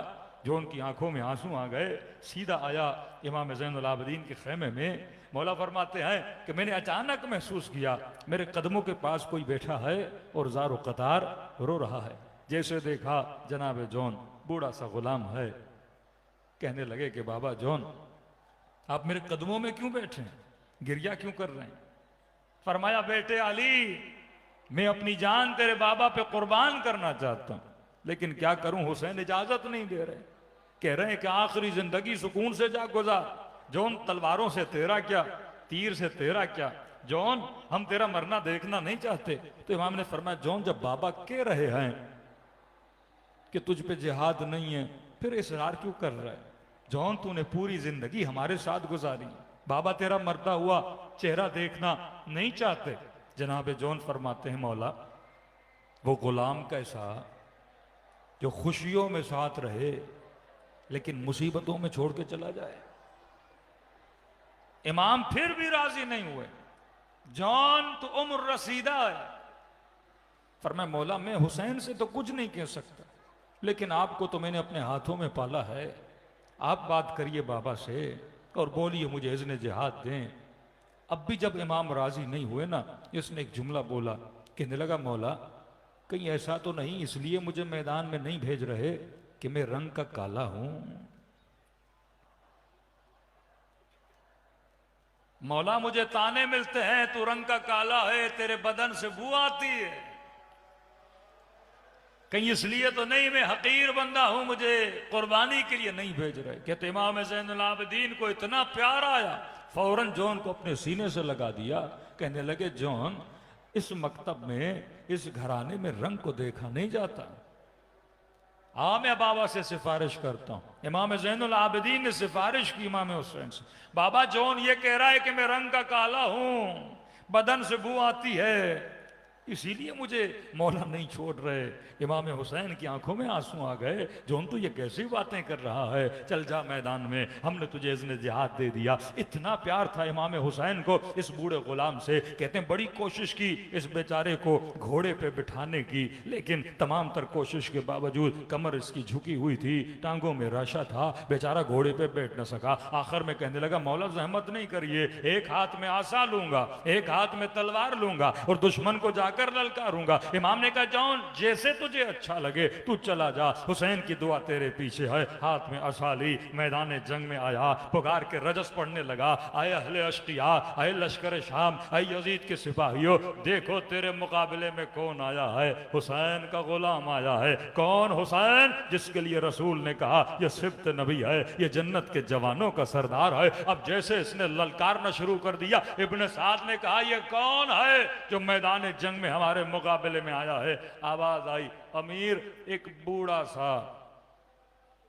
जो उनकी आंखों में आंसू आ गए, सीधा आया इमाम ज़ैनुल आबिदीन के खेमे में। मौला फरमाते हैं कि मैंने अचानक महसूस किया मेरे कदमों के पास कोई बैठा है और ज़ारो कतार रो रहा है। जैसे देखा जनाब जॉन बूढ़ा सा गुलाम है। कहने लगे कि बाबा जॉन आप मेरे कदमों में क्यों बैठे हैं, गिरिया क्यों कर रहे हैं? फरमाया बेटे अली मैं अपनी जान तेरे बाबा पे कुर्बान करना चाहता हूं, लेकिन क्या करूं, हुसैन इजाजत नहीं दे रहे। कह रहे हैं कि आखिरी जिंदगी सुकून से जा गुजार। जॉन तलवारों से तेरा क्या, तीर से तेरा क्या, जॉन हम तेरा मरना देखना नहीं चाहते। तो इमाम ने फरमाया जॉन जब बाबा कह रहे हैं कि तुझ पे जिहाद नहीं है, फिर इसरार क्यों कर रहा है? जॉन तूने पूरी जिंदगी हमारे साथ गुजारी, बाबा तेरा मरता हुआ चेहरा देखना नहीं चाहते। जनाब जॉन फरमाते हैं मौला वो गुलाम कैसा जो खुशियों में साथ रहे लेकिन मुसीबतों में छोड़ के चला जाए। इमाम फिर भी राजी नहीं हुए। जॉन तो उम्र रसीदा है। फरमाया मौला मैं हुसैन से तो कुछ नहीं कह सकता, लेकिन आपको तो मैंने अपने हाथों में पाला है, आप बात करिए बाबा से और बोलिए मुझे इज़्न जिहाद दें। अब भी जब इमाम राजी नहीं हुए ना, इसने एक जुमला बोला, कहने लगा मौला कहीं ऐसा तो नहीं इसलिए मुझे मैदान में नहीं भेज रहे कि मैं रंग का काला हूं? मौला मुझे ताने मिलते हैं तू रंग का काला है, तेरे बदन से बू आती है, कहीं इसलिए तो नहीं मैं हकीर बंदा हूं, मुझे कुर्बानी के लिए नहीं भेज रहे। कहते इमाम ज़ैनुल आबिदीन को इतना प्यार आया, फौरन जॉन को अपने सीने से लगा दिया। कहने लगे जॉन इस मकतब में, इस घराने में रंग को देखा नहीं जाता, मैं बाबा से सिफारिश करता हूं। इमाम ज़ैनुल आबिदीन ने सिफारिश की इमाम हुसैन से, बाबा जॉन ये कह रहा है कि मैं रंग का काला हूं, बदन से बू आती है, इसीलिए मुझे मौला नहीं छोड़ रहे। इमाम हुसैन की आंखों में आंसू आ गए, जॉन तो ये कैसी बातें कर रहा है, चल जा मैदान में, हमने तुझे इज़्न जिहाद दे दिया। इतना प्यार था इमाम हुसैन को इस बूढ़े गुलाम से। कहते हैं बड़ी कोशिश की इस बेचारे को घोड़े पे बिठाने की, लेकिन तमाम तर कोशिश के बावजूद कमर इसकी झुकी हुई थी, टांगों में राशा था, बेचारा घोड़े पे बैठ न सका। आखिर में कहने लगा मौला जहमत नहीं करिए, एक हाथ में आसा लूंगा, एक हाथ में तलवार लूंगा और दुश्मन को जाकर ललकारूंगा। इमाम ने कहा जॉन जैसे तुझे अच्छा लगे तू चला जा, हुसैन की दुआ तेरे पीछे है। हाथ में आसा ली, मैदान जंग में आया, पुकार के रजस पढ़ने लगा, आए अहले अश्किया, आए लश्कर शाम, आए यजीद के सिपाहियों, देखो तेरे मुकाबले में कौन आया है, हुसैन का गुलाम आया है। कौन? हुसैन, जिसके लिए रसूल ने कहा यह सिब्त नबी है, यह जन्नत के जवानों का सरदार है। अब जैसे इसने ललकारना शुरू कर दिया, इब्न साद ने कहा यह कौन है जो मैदान जंग में हमारे मुकाबले में आया है? आवाज आई, अमीर एक बूढ़ा सा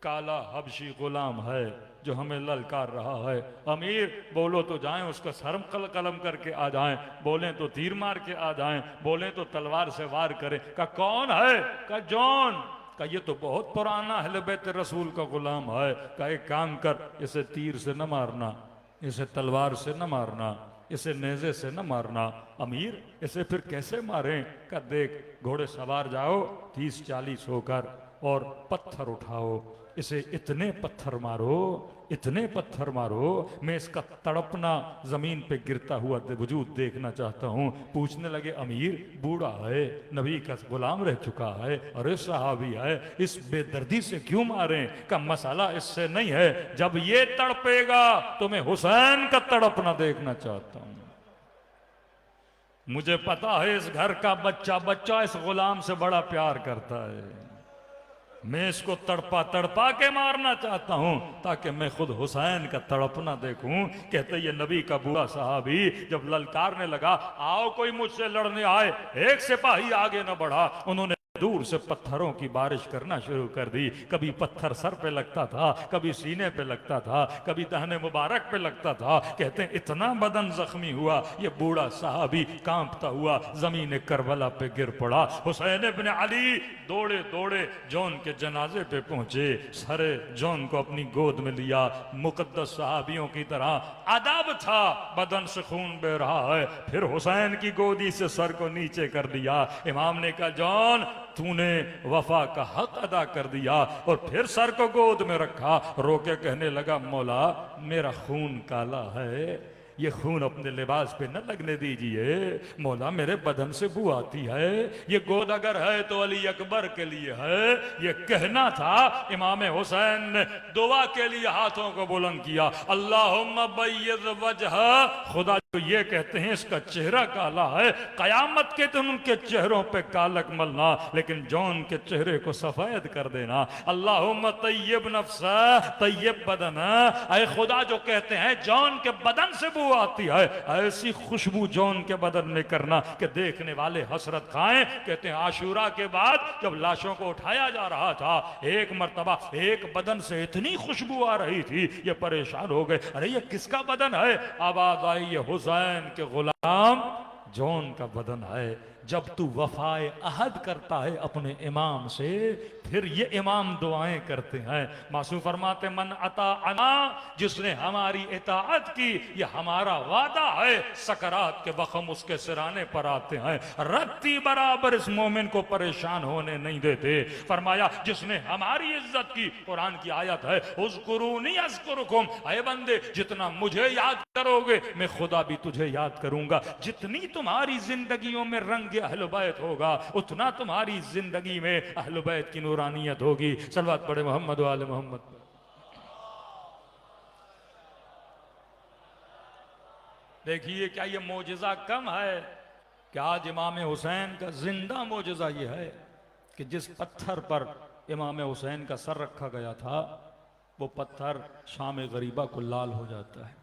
काला हबशी गुलाम है जो हमें ललकार रहा है। अमीर बोलो तो जाएं, उसका सर कलम करके आ जाएं, बोलें तो तीर मार के आ जाएं, बोलें तो तलवार से वार करें। का कौन है? का जॉन। का ये तो बहुत पुराना अहले बैत रसूल का गुलाम है। का एक काम कर, इसे तीर से न मारना, इसे तलवार से न मारना, इसे नेज़े से न मारना। अमीर इसे फिर कैसे मारें? का देख घोड़े सवार जाओ 30-40 होकर और पत्थर उठाओ, इसे इतने पत्थर मारो इतने पत्थर मारो, मैं इसका तड़पना जमीन पे गिरता हुआ वजूद देखना चाहता हूँ। पूछने लगे अमीर बूढ़ा है, नबी का गुलाम रह चुका है, अरे सहाबी है, इस बेदर्दी से क्यों मारें? का मसाला इससे नहीं है, जब ये तड़पेगा तो मैं हुसैन का तड़पना देखना चाहता हूँ। मुझे पता है इस घर का बच्चा इस गुलाम से बड़ा प्यार करता है, मैं इसको तड़पा तड़पा के मारना चाहता हूं ताकि मैं खुद हुसैन का तड़पना देखूं। कहते ये नबी का बूढ़ा साहबी जब ललकारने लगा, आओ कोई मुझसे लड़ने आए, एक सिपाही आगे न बढ़ा, उन्होंने दूर से पत्थरों की बारिश करना शुरू कर दी। कभी पत्थर सर पे लगता था, कभी सीने पे लगता था, कभी दाहिने मुबारक पे लगता था। कहते हैं इतना बदन जख्मी हुआ, ये बूढ़ा साहबी कांपता हुआ जमीन करबला पे गिर पड़ा। हुसैन इब्न अली दौड़े दौड़े जौन के जनाजे पे पहुंचे, सरे जौन को अपनी गोद में लिया, मुकद्दस साहबियों की तरह अदब था, बदन से खून बह रहा है, फिर हुसैन की गोदी से सर को नीचे कर दिया। इमाम ने कहा जौन तूने वफा का हक अदा कर दिया, और फिर सर को गोद में रखा, रोके कहने लगा मौला मेरा खून काला है, ये खून अपने लिबास पे न लगने दीजिए, मौला मेरे बदन से बू आती है, ये गोद अगर है तो अली अकबर के लिए है। ये कहना था, इमाम हुसैन ने दुआ के लिए हाथों को बुलंद किया, अल्लाहुम्मा बैयद वजह, खुदा जो ये कहते हैं इसका चेहरा काला है, कयामत के दिन उनके चेहरों पे कालक मलना, लेकिन जौन के चेहरे को सफेद कर देना। अल्लाहुम्मा तय्यब नफ्सा तय्यब बदन, ऐ खुदा जो कहते हैं जौन के बदन से बू आती है, ऐसी खुशबू जौन के बदन में करना कि देखने वाले हसरत खाएं। कहते हैं आशूरा के बाद जब लाशों को उठाया जा रहा था, एक मर्तबा एक बदन से इतनी खुशबू आ रही थी, ये परेशान हो गए, अरे ये किसका बदन है? आवाज आई ये हुसैन के गुलाम जौन का बदन है। जब तू वफाए अहद करता है अपने इमाम से, फिर ये इमाम दुआएं करते हैं। मासूम फरमाते मन अता अना, जिसने हमारी इताअत की, ये हमारा वादा है, सकरात के वक़्त उसके सिराने पर आते हैं, रत्ती बराबर इस मोमिन को परेशान होने नहीं देते। फरमाया जिसने हमारी इज्जत की, कुरान की आयत है उज़कुरूनी अज़कुरुकुम, ऐ बंदे जितना मुझे याद करोगे मैं खुदा भी तुझे याद करूंगा। जितनी तुम्हारी जिंदगियों में रंग अहले बैत होगा, उतना तुम्हारी जिंदगी में अहले बैत की नूरानियत होगी। सल्लल्लाहु पढ़े मोहम्मद वाले मोहम्मद। देखिए क्या ये मोजज़ा कम है कि आज इमाम हुसैन का जिंदा मोजज़ा ये है कि जिस पत्थर पर इमाम हुसैन का सर रखा गया था, वो पत्थर शाम गरीबा को लाल हो जाता है।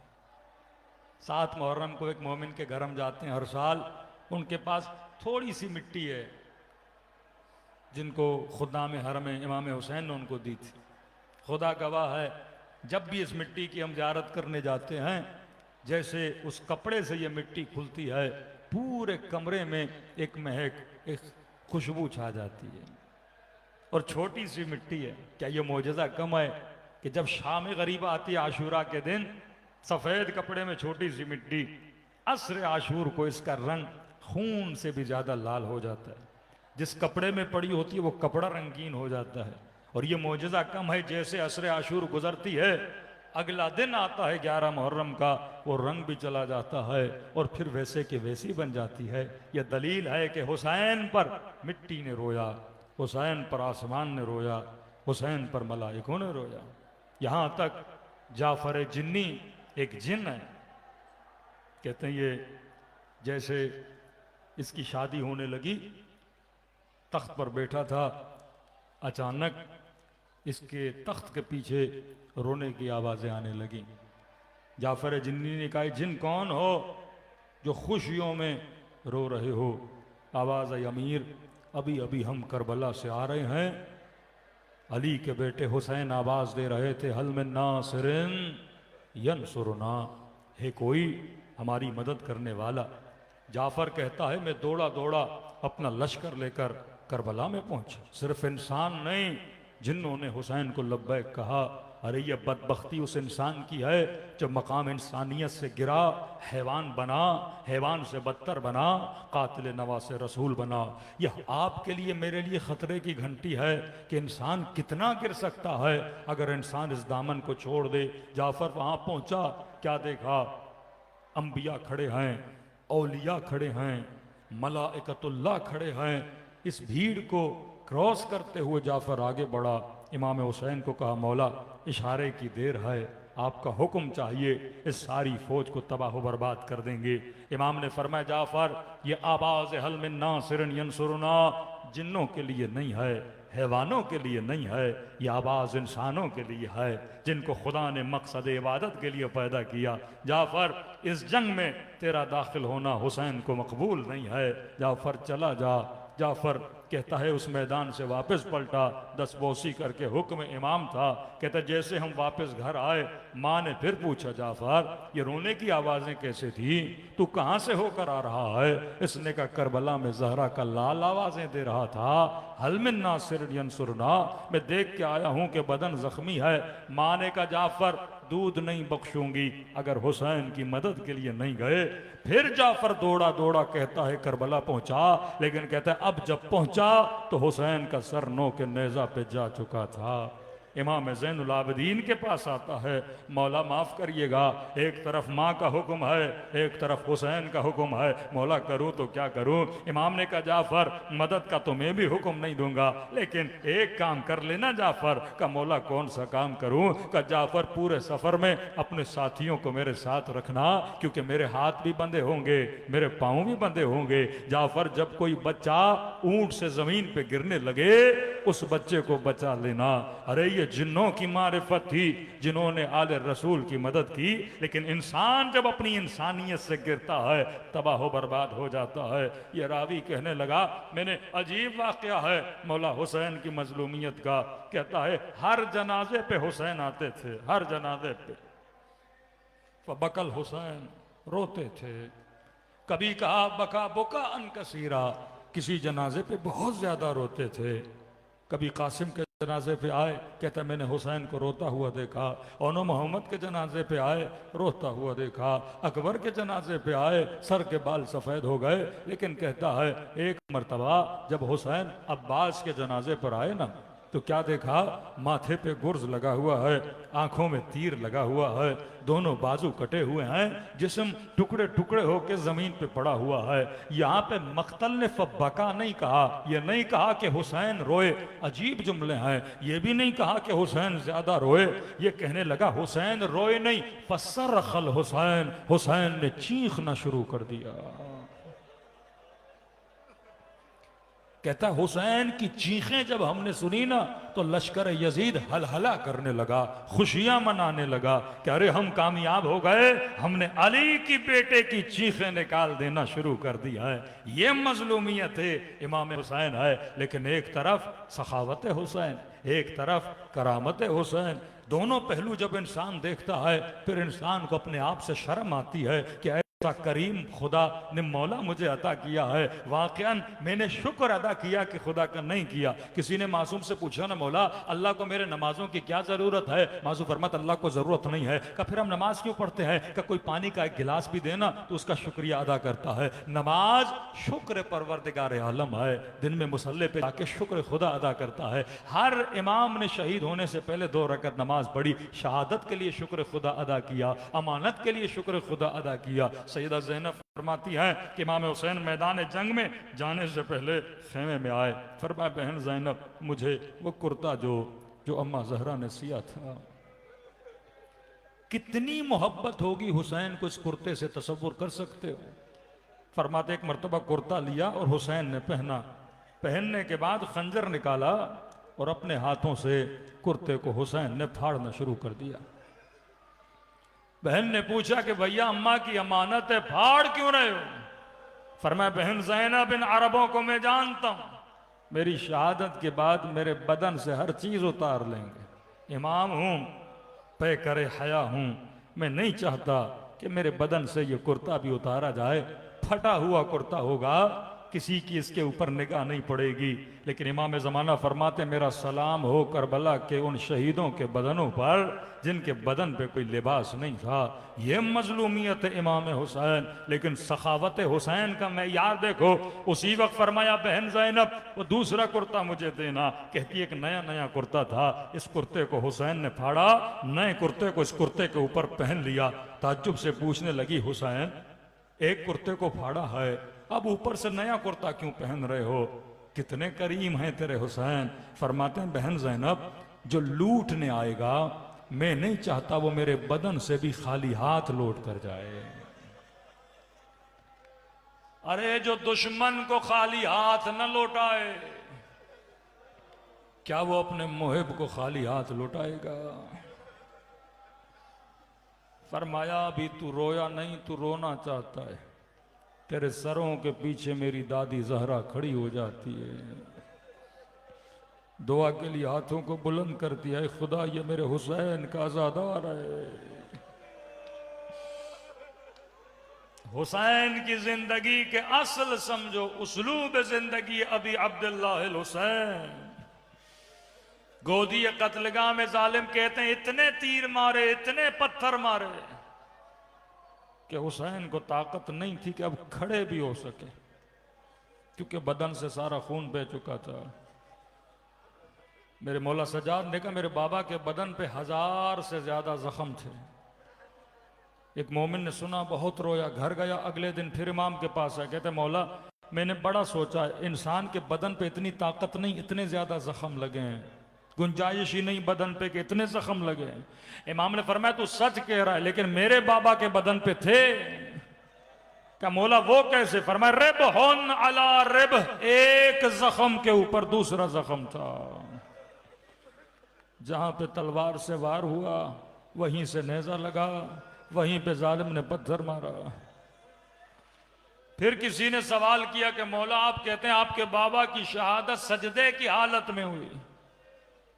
7 मुहर्रम को एक मोमिन के घर हम जाते हैं हर साल, उनके पास थोड़ी सी मिट्टी है जिनको खुदा में हरम इमाम हुसैन ने उनको दी थी। खुदा गवाह है, जब भी इस मिट्टी की हम ज़ियारत करने जाते हैं, जैसे उस कपड़े से ये मिट्टी खुलती है, पूरे कमरे में एक महक, एक खुशबू छा जाती है। और छोटी सी मिट्टी है, क्या ये मोजज़ा कम है कि जब शाम गरीबा आती है आशूरा के दिन, सफ़ेद कपड़े में छोटी सी मिट्टी, असर आशूर को इसका रंग खून से भी ज्यादा लाल हो जाता है। जिस कपड़े में पड़ी होती है वो कपड़ा रंगीन हो जाता है। और ये मोजज़ा कम है, जैसे असर आशूर गुजरती है, अगला दिन आता है 11 मुहर्रम का, वो रंग भी चला जाता है और फिर वैसे के वैसी बन जाती है। यह दलील है कि हुसैन पर मिट्टी ने रोया, हुसैन पर आसमान ने रोया, हुसैन पर मलाइकों ने रोया। यहाँ तक जाफर जिन्नी एक जिन है, कहते हैं ये जैसे इसकी शादी होने लगी, तख्त पर बैठा था, अचानक इसके तख्त के पीछे रोने की आवाज़ें आने लगी। जाफर जिन्नी ने कहा जिन कौन हो जो खुशियों में रो रहे हो? आवाज़ आई अमीर अभी अभी हम करबला से आ रहे हैं, अली के बेटे हुसैन आवाज़ दे रहे थे हल में नासिरिन यनसुरना, है कोई हमारी मदद करने वाला? जाफर कहता है मैं दौड़ा दौड़ा अपना लश्कर लेकर करबला में पहुंचा। सिर्फ इंसान नहीं, जिन्होंने हुसैन को लब्बैक कहा अरे ये बदबख्ती उस इंसान की है जो मकाम इंसानियत से गिरा, हैवान बना, हैवान से बदतर बना, कातिल नवासे रसूल बना। यह आपके लिए मेरे लिए ख़तरे की घंटी है कि इंसान कितना गिर सकता है अगर इंसान इस दामन को छोड़ दे। जाफर वहाँ पहुँचा, क्या देखा? अंबिया खड़े हैं, औलिया खड़े हैं, मलाइकतुल्लाह खड़े हैं। इस भीड़ को क्रॉस करते हुए जाफर आगे बढ़ा। इमाम हुसैन को कहा, मौला इशारे की देर है, आपका हुक्म चाहिए, इस सारी फौज को तबाह व बर्बाद कर देंगे। इमाम ने फरमाया, जाफर ये आवाज़ हल मिन नासिरिन यंसुरुना जिन्नों के लिए नहीं है, हैवानों के लिए नहीं है, ये आवाज़ इंसानों के लिए है जिनको खुदा ने मकसद इबादत के लिए पैदा किया। जाफर इस जंग में तेरा दाखिल होना हुसैन को मकबूल नहीं है, जाफर चला जा। जाफर कहता है उस मैदान से वापस पलटा, दस्तबोसी करके हुक्म इमाम था। कहता जैसे हम वापस घर आए, माँ ने फिर पूछा, जाफर ये रोने की आवाज़ें कैसे थी, तू कहाँ से होकर आ रहा है? इसने कहा, करबला में जहरा का लाल आवाज़ें दे रहा था, हल मिन नासिर यंसुरना, मैं देख के आया हूँ कि बदन जख्मी है। माँ ने कहा, जाफर दूध नहीं बख्शूंगी अगर हुसैन की मदद के लिए नहीं गए। फिर जाफर दौड़ा दौड़ा, कहता है करबला पहुंचा, लेकिन कहता है अब जब पहुंचा तो हुसैन का सर नो के नेजा पे जा चुका था। इमाम ज़ैनुल आबिदीन के पास आता है, मौला माफ़ करिएगा, एक तरफ माँ का हुक्म है, एक तरफ हुसैन का हुक्म है, मौला करूँ तो क्या करूँ? इमाम ने कहा, जाफ़र मदद का तो मैं भी हुक्म नहीं दूंगा, लेकिन एक काम कर लेना। जाफ़र का मौला कौन सा काम करूँ? का जाफ़र पूरे सफ़र में अपने साथियों को मेरे साथ रखना, क्योंकि मेरे हाथ भी बंधे होंगे, मेरे पाँव भी बंधे होंगे। जाफ़र जब कोई बच्चा ऊँट से ज़मीन पे गिरने लगे, उस बच्चे को बचा लेना। अरे ये जिन्नों की मारिफत थी जिन्होंने आले रसूल की मदद की, लेकिन इंसान जब अपनी इंसानियत से गिरता है तबाह बर्बाद हो जाता है। ये रावी कहने लगा, मैंने अजीब वाकया है मौला हुसैन की मजलूमियत का। कहता है हर जनाजे पे हुसैन आते थे, हर जनाजे पे बकल हुसैन रोते थे। कभी कहा बका बुका अनकसीरा, किसी जनाजे पे बहुत ज्यादा रोते थे। कभी कासिम के जनाजे पे आए, कहता मैंने हुसैन को रोता हुआ देखा। ओनो मोहम्मद के जनाजे पे आए, रोता हुआ देखा। अकबर के जनाजे पे आए, सर के बाल सफ़ेद हो गए। लेकिन कहता है एक मर्तबा जब हुसैन अब्बास के जनाजे पर आए ना, तो क्या देखा? माथे पे गुर्ज लगा हुआ है, आंखों में तीर लगा हुआ है, दोनों बाजू कटे हुए हैं, जिस्म टुकड़े टुकड़े होकर जमीन पे पड़ा हुआ है। यहाँ पे मख्तल ने फब्बका नहीं कहा, ये नहीं कहा कि हुसैन रोए, अजीब जुमले हैं। ये भी नहीं कहा कि हुसैन ज्यादा रोए, ये कहने लगा हुसैन रोए नहीं, फसरखल हुसैन, हुसैन ने चीखना शुरू कर दिया। कहता हुसैन की चीखें जब हमने सुनी ना, तो लश्कर यजीद हलहला करने लगा, खुशियां मनाने लगा कि अरे हम कामयाब हो गए, हमने अली की बेटे की चीखें निकाल देना शुरू कर दिया है। ये मजलूमियत है इमाम हुसैन है। लेकिन एक तरफ सखावत हुसैन, एक तरफ करामत हुसैन, दोनों पहलू जब इंसान देखता है, फिर इंसान को अपने आप से शर्म आती है कि ऐसा करीम खुदा ने मौला मुझे अता किया है। वाकयान मैंने शुक्र अदा किया कि खुदा का नहीं किया। किसी ने मासूम से पूछा ना, मौला अल्लाह को मेरे नमाजों की क्या जरूरत है? मासूम फरमाता अल्लाह को जरूरत नहीं है। का फिर हम नमाज क्यों पढ़ते हैं? का कोई पानी का एक गिलास भी देना तो उसका शुक्रिया अदा करता है। नमाज शुक्र परवरदिगार आलम है, दिन में मुसल्ले पे आके शुक्र खुदा अदा करता है। हर इमाम ने शहीद होने से पहले 2 रकअत नमाज पढ़ी, शहादत के लिए शुक्र खुदा अदा किया, अमानत के लिए शुक्र खुदा अदा किया। सैयदा ज़ैनब फरमाती है कि इमाम हुसैन मैदान जंग में जाने से पहले खेमे में आए। फरमाया बहन ज़ैनब, मुझे वो कुर्ता जो अम्मा ज़हरा ने सिया था, कितनी मोहब्बत होगी हुसैन को इस कुर्ते से, तसव्वुर कर सकते हो? फरमाते एक मर्तबा कुर्ता लिया और हुसैन ने पहना, पहनने के बाद खंजर निकाला और अपने हाथों से कुर्ते को हुसैन ने फाड़ना शुरू कर दिया। बहन ने पूछा कि भैया अम्मा की अमानत है, फाड़ क्यों रहे हो? फरमाया बहन ज़ैनब, इन अरबों को मैं जानता हूं, मेरी शहादत के बाद मेरे बदन से हर चीज उतार लेंगे। इमाम हूं, पे करे हया हूं, मैं नहीं चाहता कि मेरे बदन से ये कुर्ता भी उतारा जाए। फटा हुआ कुर्ता होगा किसी की इसके ऊपर निगाह नहीं पड़ेगी। लेकिन इमाम ज़माना फरमाते मेरा सलाम हो करबला के उन शहीदों के बदनों पर जिनके बदन पे कोई लिबास नहीं था। ये मजलूमियत है इमाम हुसैन। लेकिन सखावत हुसैन का मैं यार देखो, उसी वक्त फरमाया बहन ज़ैनब वो दूसरा कुर्ता मुझे देना। कहती एक नया नया कुर्ता था, इस कुर्ते को हुसैन ने फाड़ा, नए कुर्ते को इस कुर्ते के ऊपर पहन लिया। ताज्जुब से पूछने लगी हुसैन एक कुर्ते को फाड़ा है, अब ऊपर से नया कुर्ता क्यों पहन रहे हो? कितने करीम हैं तेरे हुसैन। फरमाते हैं बहन ज़ैनब जो लूटने आएगा मैं नहीं चाहता वो मेरे बदन से भी खाली हाथ लौट कर जाए। अरे जो दुश्मन को खाली हाथ न लौटाए क्या वो अपने मुहिब को खाली हाथ लौटाएगा? फरमाया अभी तू रोया नहीं, तू रोना चाहता है। तेरे सरों के पीछे मेरी दादी जहरा खड़ी हो जाती है, दुआ के लिए हाथों को बुलंद करती है, खुदा ये मेरे हुसैन का आज़ादार है। हुसैन की जिंदगी के असल समझो उसलूब जिंदगी अभी अब्दुल्लाह हुसैन। गोदी कत्लगाह में जालिम कहते हैं इतने तीर मारे, इतने पत्थर मारे कि हुसैन को ताकत नहीं थी कि अब खड़े भी हो सके, क्योंकि बदन से सारा खून बह चुका था। मेरे मौला सजाद ने कहा मेरे बाबा के बदन पे 1000 से ज्यादा जख्म थे। एक मोमिन ने सुना, बहुत रोया, घर गया, अगले दिन फिर इमाम के पास आया, कहते मौला मैंने बड़ा सोचा, इंसान के बदन पे इतनी ताकत नहीं, इतने ज्यादा जख्म लगे हैं, गुंजाइश ही नहीं बदन पे कि इतने जख्म लगे हैं। इमाम ने फरमाया तू सच कह रहा है, लेकिन मेरे बाबा के बदन पे थे। क्या मौला वो कैसे? फरमाया रिब होन अला रिब, एक जख्म के ऊपर दूसरा जख्म था। जहां पे तलवार से वार हुआ वहीं से नेजा लगा, वहीं पे जालिम ने पत्थर मारा। फिर किसी ने सवाल किया कि मौला आप कहते हैं आपके बाबा की शहादत सजदे की हालत में हुई।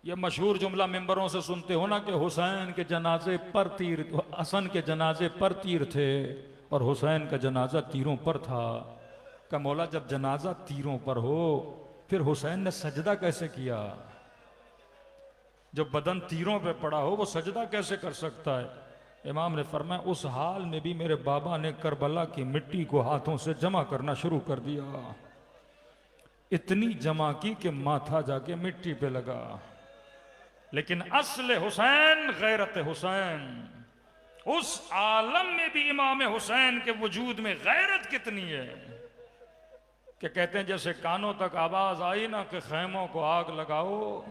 ये मशहूर जुमला मिंबरों से सुनते हो ना कि हुसैन के जनाजे पर तीर, हसन के जनाजे पर तीर थे और हुसैन का जनाजा तीरों पर था। का मौला जब जनाजा तीरों पर हो फिर हुसैन ने सजदा कैसे किया? जब बदन तीरों पे पड़ा हो वो सजदा कैसे कर सकता है? इमाम ने फरमाया उस हाल में भी मेरे बाबा ने करबला की मिट्टी को हाथों से जमा करना शुरू कर दिया। इतनी जमा की कि माथा जाके मिट्टी पे लगा। लेकिन असल हुसैन गैरत हुसैन, उस आलम में भी इमाम हुसैन के वजूद में गैरत कितनी है कि कहते हैं जैसे कानों तक आवाज आई ना कि खैमों को आग लगाओ,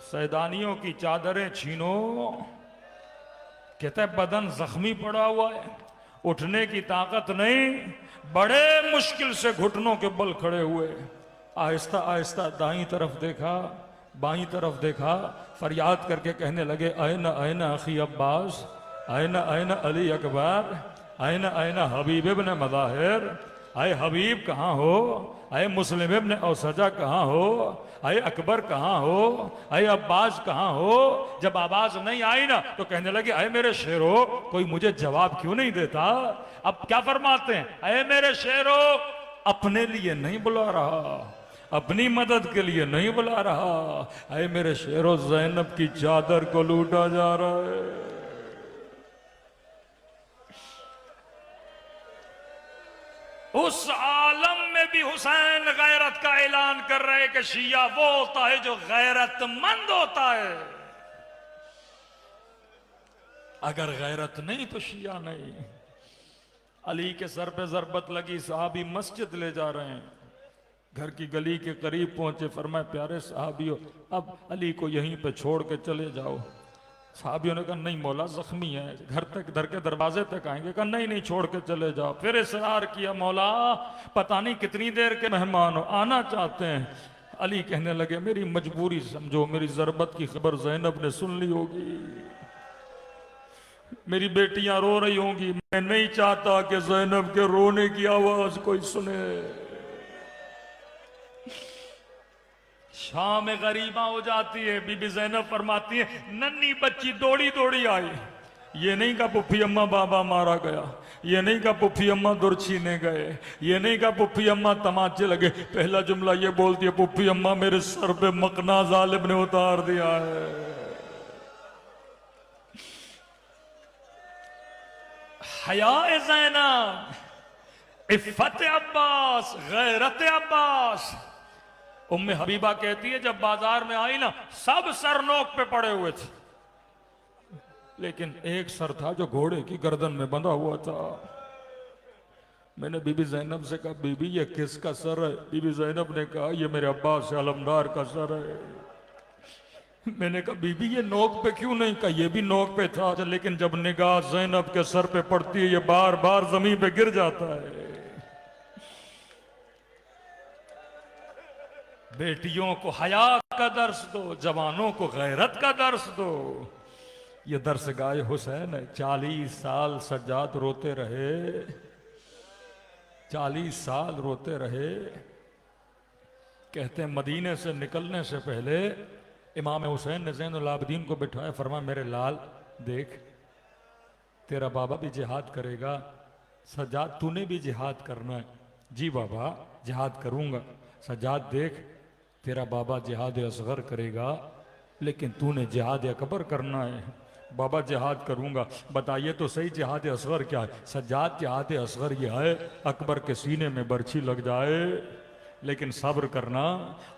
सैदानियों की चादरें छीनो। कहते हैं बदन जख्मी पड़ा हुआ है, उठने की ताकत नहीं, बड़े मुश्किल से घुटनों के बल खड़े हुए। आहिस्ता आहिस्ता दाईं तरफ देखा, बाईं तरफ देखा, फरियाद करके कहने लगे आयना आयना अखी अब्बास, आयना आयना अली अकबर, आयना आयना हबीब इब्न मज़ाहिर। आए हबीब कहाँ हो? आए मुस्लिम इब्न औसजा कहाँ हो? आए अकबर कहाँ हो? आए अब्बास कहाँ हो? जब आवाज नहीं आई ना तो कहने लगे आए मेरे शेरो, कोई मुझे जवाब क्यों नहीं देता? अब क्या फरमाते हैं? आए मेरे शेरो, अपने लिए नहीं बुला रहा, अपनी मदद के लिए नहीं बुला रहा, आए मेरे शेरो ज़ैनब की चादर को लूटा जा रहा है। उस आलम में भी हुसैन गैरत का ऐलान कर रहे कि शिया वो होता है जो गैरतमंद होता है। अगर गैरत नहीं तो शिया नहीं। अली के सर पे जरबत लगी, साहबी मस्जिद ले जा रहे हैं, घर की गली के करीब पहुंचे, फरमाए प्यारे साहबियों अब अली को यहीं पे छोड़ के चले जाओ। साहबियों ने कहा नहीं मौला जख्मी है, घर के दरवाजे तक आएंगे। कहा नहीं नहीं छोड़ के चले जाओ। फिर इसरार किया, मौला पता नहीं कितनी देर के मेहमान हो, आना चाहते हैं। अली कहने लगे मेरी मजबूरी समझो, मेरी जरबत की खबर ज़ैनब ने सुन ली होगी, मेरी बेटियां रो रही होंगी, मैं नहीं चाहता कि ज़ैनब के रोने की आवाज कोई सुने। शाम में गरीबा हो जाती है, बीबी ज़ैनब फरमाती है नन्ही बच्ची दौड़ी दौड़ी आई, ये नहीं कहा पुप्पी अम्मा बाबा मारा गया, ये नहीं कहा पुप्पी अम्मा दुर्छीने गए, ये नहीं कहा पुप्पी अम्मा तमाचे लगे। पहला जुमला ये बोलती है, पुप्पी अम्मा मेरे सर पे मकना जालिब ने उतार दिया है। हया ज़ैनब, इफ़्फ़त अब्बास, गैरत अब्बास। उम्मे हबीबा कहती है जब बाजार में आई ना, सब सर नोक पे पड़े हुए थे, लेकिन एक सर था जो घोड़े की गर्दन में बंधा हुआ था। मैंने बीबी ज़ैनब से कहा, बीबी ये किसका सर है? बीबी ज़ैनब ने कहा, ये मेरे अब्बास अलमदार का सर है। मैंने कहा, बीबी ये नोक पे क्यों नहीं? कहा, ये भी नोक पे था, लेकिन जब निगाह ज़ैनब के सर पे पड़ती है, ये बार बार जमीन पे गिर जाता है। बेटियों को हया का दर्स दो, जवानों को गैरत का दर्स दो। ये दर्स गाए हुसैन है। 40 साल सज्जाद रोते रहे, 40 साल रोते रहे। कहते हैं मदीने से निकलने से पहले इमाम हुसैन ने ज़ैनुल आबिदीन को बिठाया, फरमा मेरे लाल देख, तेरा बाबा भी जिहाद करेगा, सज्जाद तूने भी जिहाद करना है। जी बाबा जिहाद करूंगा। सज्जाद देख, तेरा बाबा जिहाद असगर करेगा, लेकिन तूने जिहाद अकबर करना है। बाबा जिहाद करूंगा। बताइए तो सही जिहाद असगर क्या है? सज्जाद जिहाद असगर यह है, अकबर के सीने में बर्छी लग जाए लेकिन सब्र करना,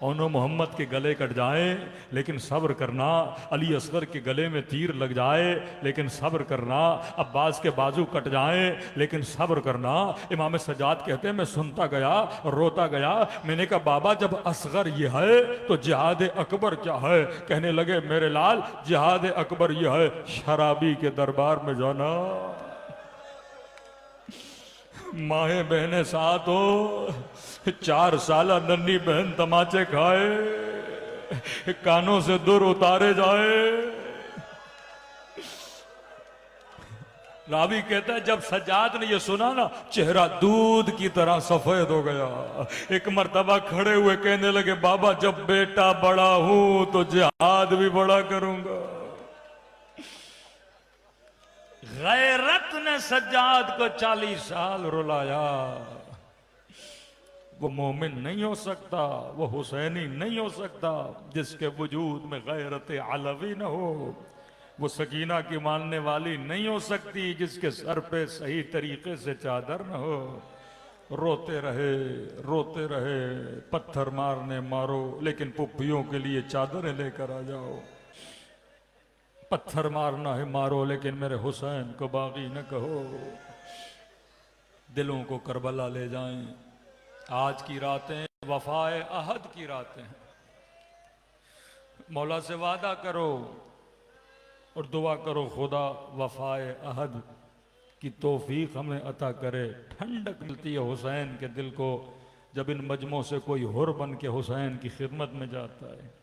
ओनो मोहम्मद के गले कट जाए लेकिन सब्र करना, अली असगर के गले में तीर लग जाए लेकिन सब्र करना, अब्बास के बाजू कट जाए लेकिन सब्र करना। इमाम सज्जाद कहते हैं मैं सुनता गया, रोता गया। मैंने कहा बाबा जब असगर ये है तो जिहाद अकबर क्या है? कहने लगे मेरे लाल जिहाद अकबर यह है, शराबी के दरबार में जाना, माहे बहने साथ हो, 4 साला नन्ही बहन तमाचे खाए, कानों से दूर उतारे जाए। रावी कहता है जब सज्जाद ने ये सुना ना, चेहरा दूध की तरह सफेद हो गया। एक मर्तबा खड़े हुए कहने लगे बाबा जब बेटा बड़ा हूं तो जिहाद भी बड़ा करूंगा। गैरत ने सज्जाद को 40 साल रुलाया। वो मोमिन नहीं हो सकता, वो हुसैनी नहीं हो सकता जिसके वजूद में गैरत अलवी न हो। वो सकीना की मानने वाली नहीं हो सकती जिसके सर पे सही तरीके से चादर न हो। रोते रहे, पत्थर मारने मारो, लेकिन पुप्पियों के लिए चादरें लेकर आ जाओ। पत्थर मारना है मारो, लेकिन मेरे हुसैन को बागी न कहो। दिलों को करबला ले जाएं। आज की रातें वफाए अहद की रातें हैं। मौला से वादा करो और दुआ करो खुदा वफाए अहद की तौफीक हमें अता करे। ठंडक मिलती है हुसैन के दिल को जब इन मजमों से कोई हुर बन के हुसैन की खिदमत में जाता है।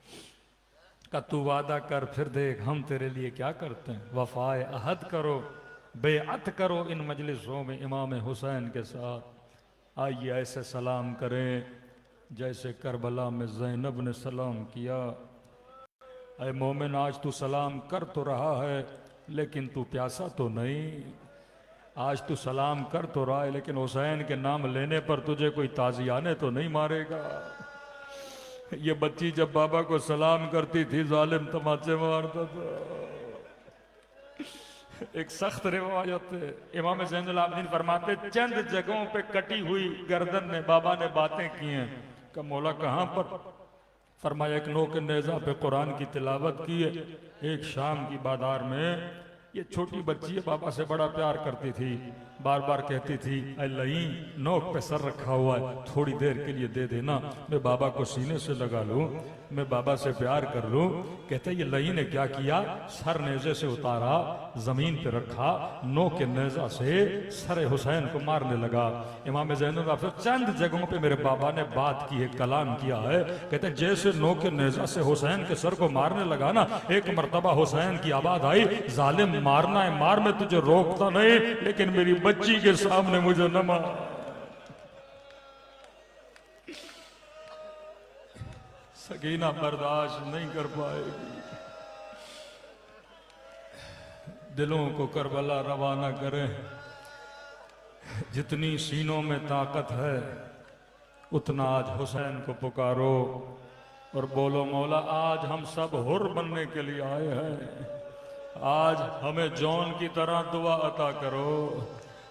का तू वादा कर फिर देख हम तेरे लिए क्या करते हैं। वफाए अहद करो, बेअत करो इन मजलिसों में इमाम हुसैन के साथ। आइए ऐसे सलाम करें जैसे करबला में ज़ैनब ने सलाम किया। ऐ मोमिन आज तू सलाम कर तो रहा है लेकिन तू प्यासा तो नहीं। आज तू सलाम कर तो रहा है लेकिन हुसैन के नाम लेने पर तुझे कोई ताजियाने तो नहीं मारेगा। ये बच्ची जब बाबा को सलाम करती थी जालिम तमाचे मारता था। एक सख्त रिवायत है, इमाम ज़ैनुल आबिदीन फरमाते चंद जगहों पे कटी हुई गर्दन में बाबा ने बातें की हैं। का मौला कहाँ पर? फरमाया एक नो के नेज़ा पे कुरान की तिलावत की है। एक शाम की बाजार में ये छोटी बच्ची बाबा से बड़ा प्यार करती थी, बार बार कहती थी अल्लाही नोक पे सर रखा हुआ है, थोड़ी देर के लिए दे देना, मैं बाबा को सीने से लगा लूं, मैं बाबा से प्यार कर लूं। कहते ये लही ने क्या किया, सर नेज़े से उतारा, जमीन पे रखा, नोक के नेज़ा से सर हुसैन को मारने लगा। इमाम ज़ैनुल आबिदीन चंद जगहों पे मेरे बाबा ने बात की है, कलाम किया है। कहते जैसे नोक के नेज़ा से हुसैन के सर को मारने लगा ना, एक मर्तबा हुसैन की आवाज आई जालिम मारना है मार, मैं तुझे रोकता नहीं, लेकिन मेरी बच्ची के सामने मुझे न मार। सकीना बर्दाश्त नहीं कर पाएगी। दिलों को करबला रवाना करे। जितनी सीनों में ताकत है उतना आज हुसैन को पुकारो और बोलो मौला आज हम सब हुर बनने के लिए आए हैं, आज हमें जौन की तरह दुआ अता करो।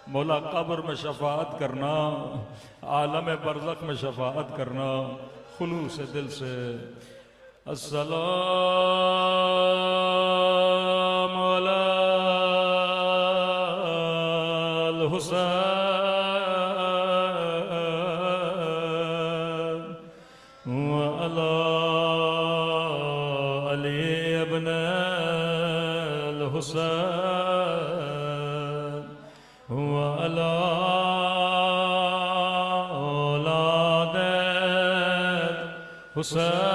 मौला कब्र में शफाअत करना, आलम बरज़ख में शफाअत करना, खुलूस दिल से। अस्सलाम अलल हुसैन व अला अली इब्नुल हुसैन व अला औलाद हुसैन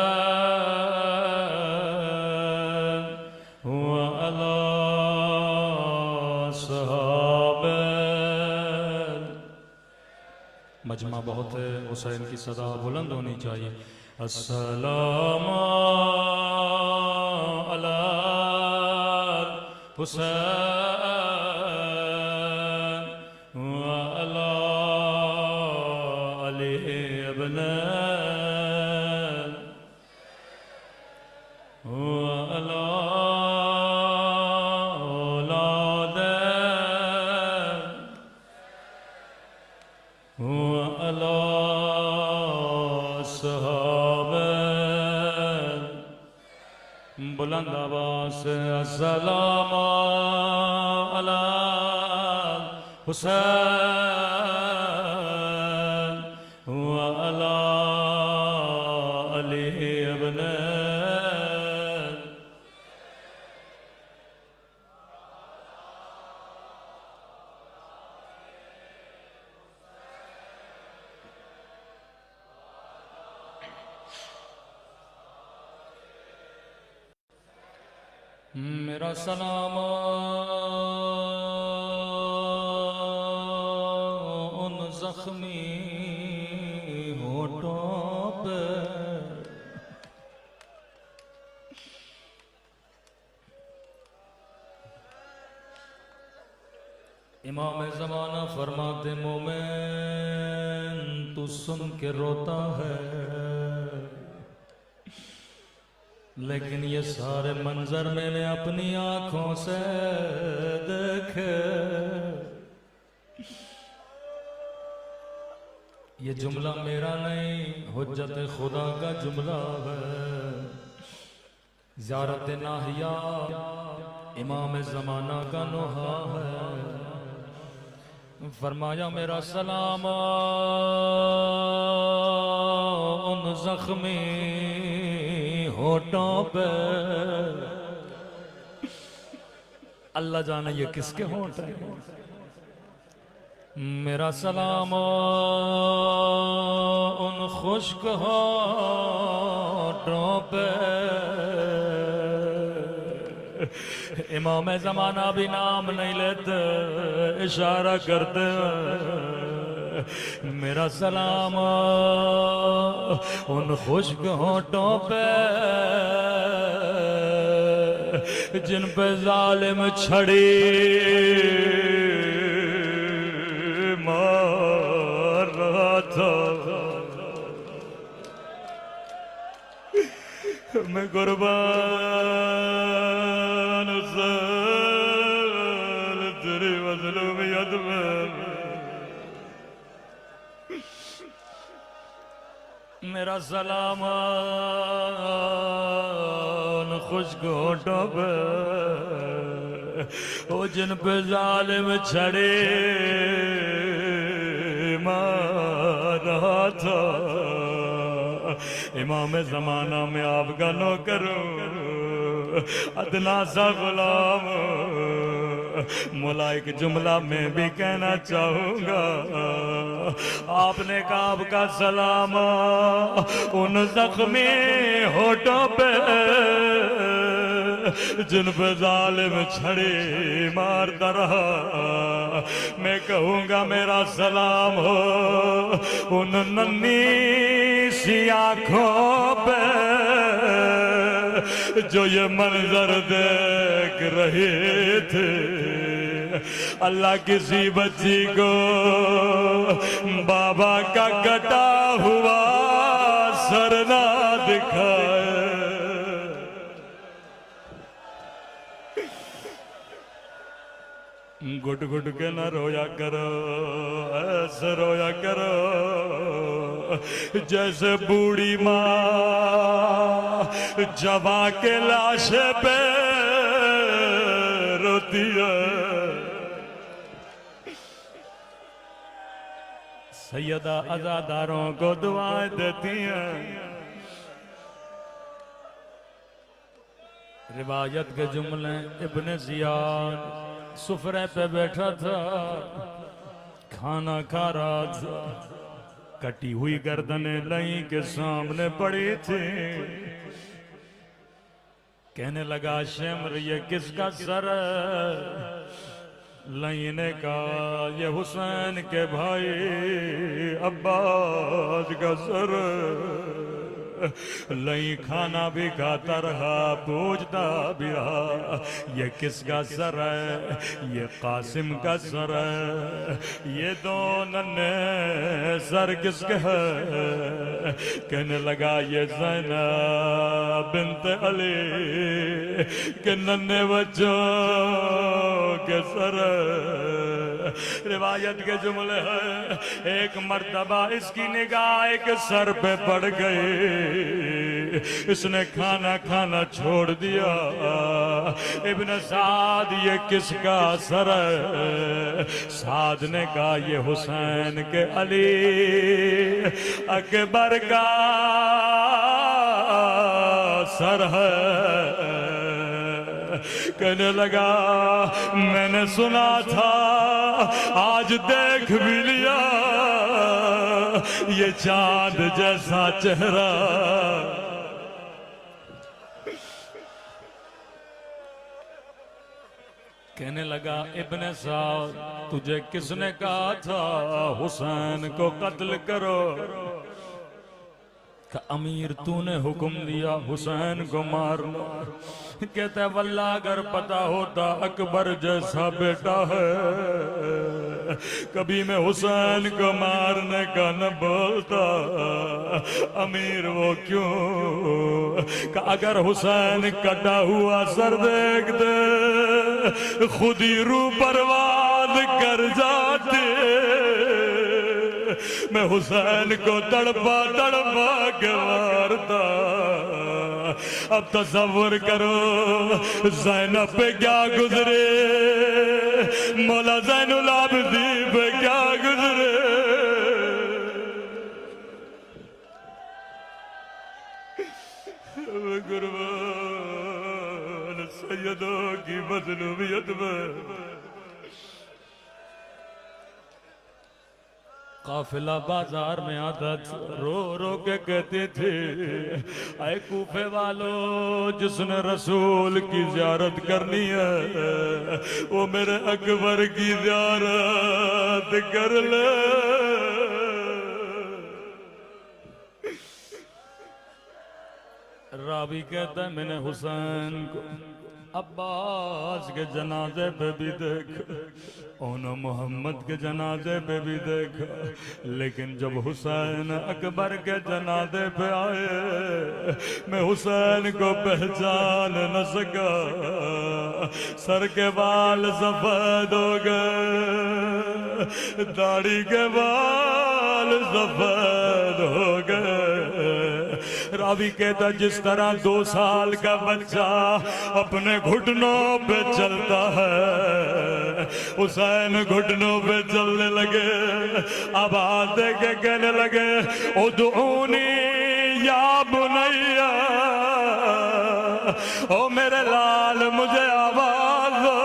मजमा बहुत है, हुसैन की सदा बुलंद होनी चाहिए। अस्सलामु अला हुसैन व अला अली इब्नुल व अला औलाद बुलंद आवाज़ से अस्सलाम अला हुसैन व अला अली इब्नुल मेरा सलाम उन जख्मी होठों पे इमाम ज़माना फरमाते मोमिन तू सुन के रोता है, लेकिन ये सारे मंजर मैंने अपनी आंखों से देखे। ये जुमला मेरा नहीं, हुज्जत खुदा का जुमला है। ज़ियारत नाहिया इमाम ज़माना का नोहा है। फरमाया मेरा सलाम उन जख्मी होठों पे। अल्लाह जाने ये किसके होठ हैं। मेरा सलाम उन खुश्क होठों पे। इमाम ज़माना भी नाम नहीं लेते, इशारा करते मेरा सलाम उन खुश्क होठों पे जिन पे जालिम छड़ी मार रहा था। मैं कुर्बान हुसैन तेरी मज़लूमियत में। मेरा सलाम उन खुश्क होठों पे वो जिन पे जालिम छड़े मार रहा था। इमाम ज़माना में आपका नौकर अदना सा गुलाम। मौला एक जुमला मैं भी कहना चाहूँगा। आपने कहा आपका सलाम उन जख्मी होठों पे जिन पे जालिम छड़ी मारता रहा। मैं कहूँगा मेरा सलाम हो उन नन्ही सी आँखों पे जो ये मंजर देख देख रहे थे। अल्लाह किसी बच्ची को बाबा का कटा हुआ सर ना दिखाए। घुट घुट के न रोया करो, ऐसे रोया करो जैसे बूढ़ी माँ जवा के लाशे पे रोती है। सैयदा अज़ादारों को दुआएं देती हैं। रिवायत के जुमले इब्ने ज़ियाद सुफरे पे बैठा था, खाना खा रहा था, कटी हुई गर्दनें लई के सामने पड़ी थी। कहने लगा शेमर ये किसका सर है? लई ने कहा ये हुसैन के भाई अब्बास का सर। लई खाना भी खाता रहा, पूछता भी रहा ये किसका सर है? ये कासिम का सर है। ये दो नन्हे सर किसके है? कहने लगा ये ज़ैनब बिन्त अली के नन्हे बच्चों के सर। रिवायत के जुमले है एक मर्तबा इसकी निगाह एक सर पे पड़ गई। इसने खाना खाना छोड़ दिया। इब्न साद ये किसका सर है? साद ने कहा ये हुसैन के अली अकबर का सर है। कहने लगा मैंने सुना था, आज देख भी लिया ये चांद जैसा चेहरा। कहने लगा इब्ने साद तुझे किसने कहा था हुसैन को कत्ल करो? का अमीर तूने हुक्म दिया हुसैन को मार लो। कहता वल्लाह अगर पता होता अकबर जैसा बेटा है कभी मैं हुसैन को मारने का न बोलता। अमीर वो क्यों? का अगर हुसैन कटा हुआ सर देख दे खुद ही रू बर्बाद कर जाते। मैं हुसैन को तड़पा तड़पा के मारता। अब तसव्वुर करो ज़ैनब पे क्या गुजरे, मौला ज़ैनुल आबिदीन पे क्या गुजरे। कुर्बान सैयदों की मज़लूमियत में काफिला बाजार में आता रो रो के कहते थे ऐ कूफे वालों जिसने रसूल की ज़ियारत करनी है वो मेरे अकबर की ज़ियारत कर ले। रावी कहता है मैंने हुसैन को अब्बास के जनाजे पे भी देखा, ओनो मोहम्मद के जनाजे पे भी देखा, लेकिन जब हुसैन अकबर के जनाजे पे आए मैं हुसैन को पहचान न सका। सर के बाल सफेद हो गए, दाढ़ी के बाल सफेद हो गए। रावी कहता जिस तरह 2 साल का बच्चा अपने घुटनों पे चलता है हुसैन घुटनों पे चलने लगे। आवाज दे के कहने लगे उदऊनी या बुनैया, ओ मेरे लाल मुझे आवाज दो,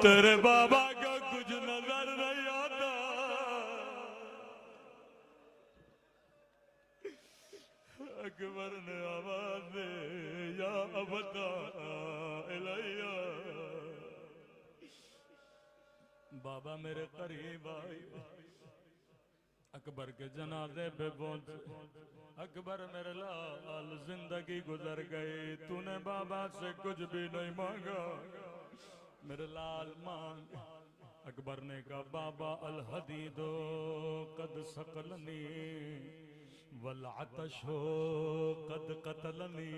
तेरे बाबा का कुछ नजर नहीं आता। अकबर ने आवाज दे या अबता इलैया, बाबा मेरे करीब आए। अकबर के जनाजे पे पहुंचे। अकबर मेरे लाल जिंदगी गुजर गई, तूने बाबा से कुछ भी नहीं मांगा, मेरे लाल मांग। अकबर ने कहा बाबा अल हदीदो कद सकलनी वल आतशो कद कतलनी।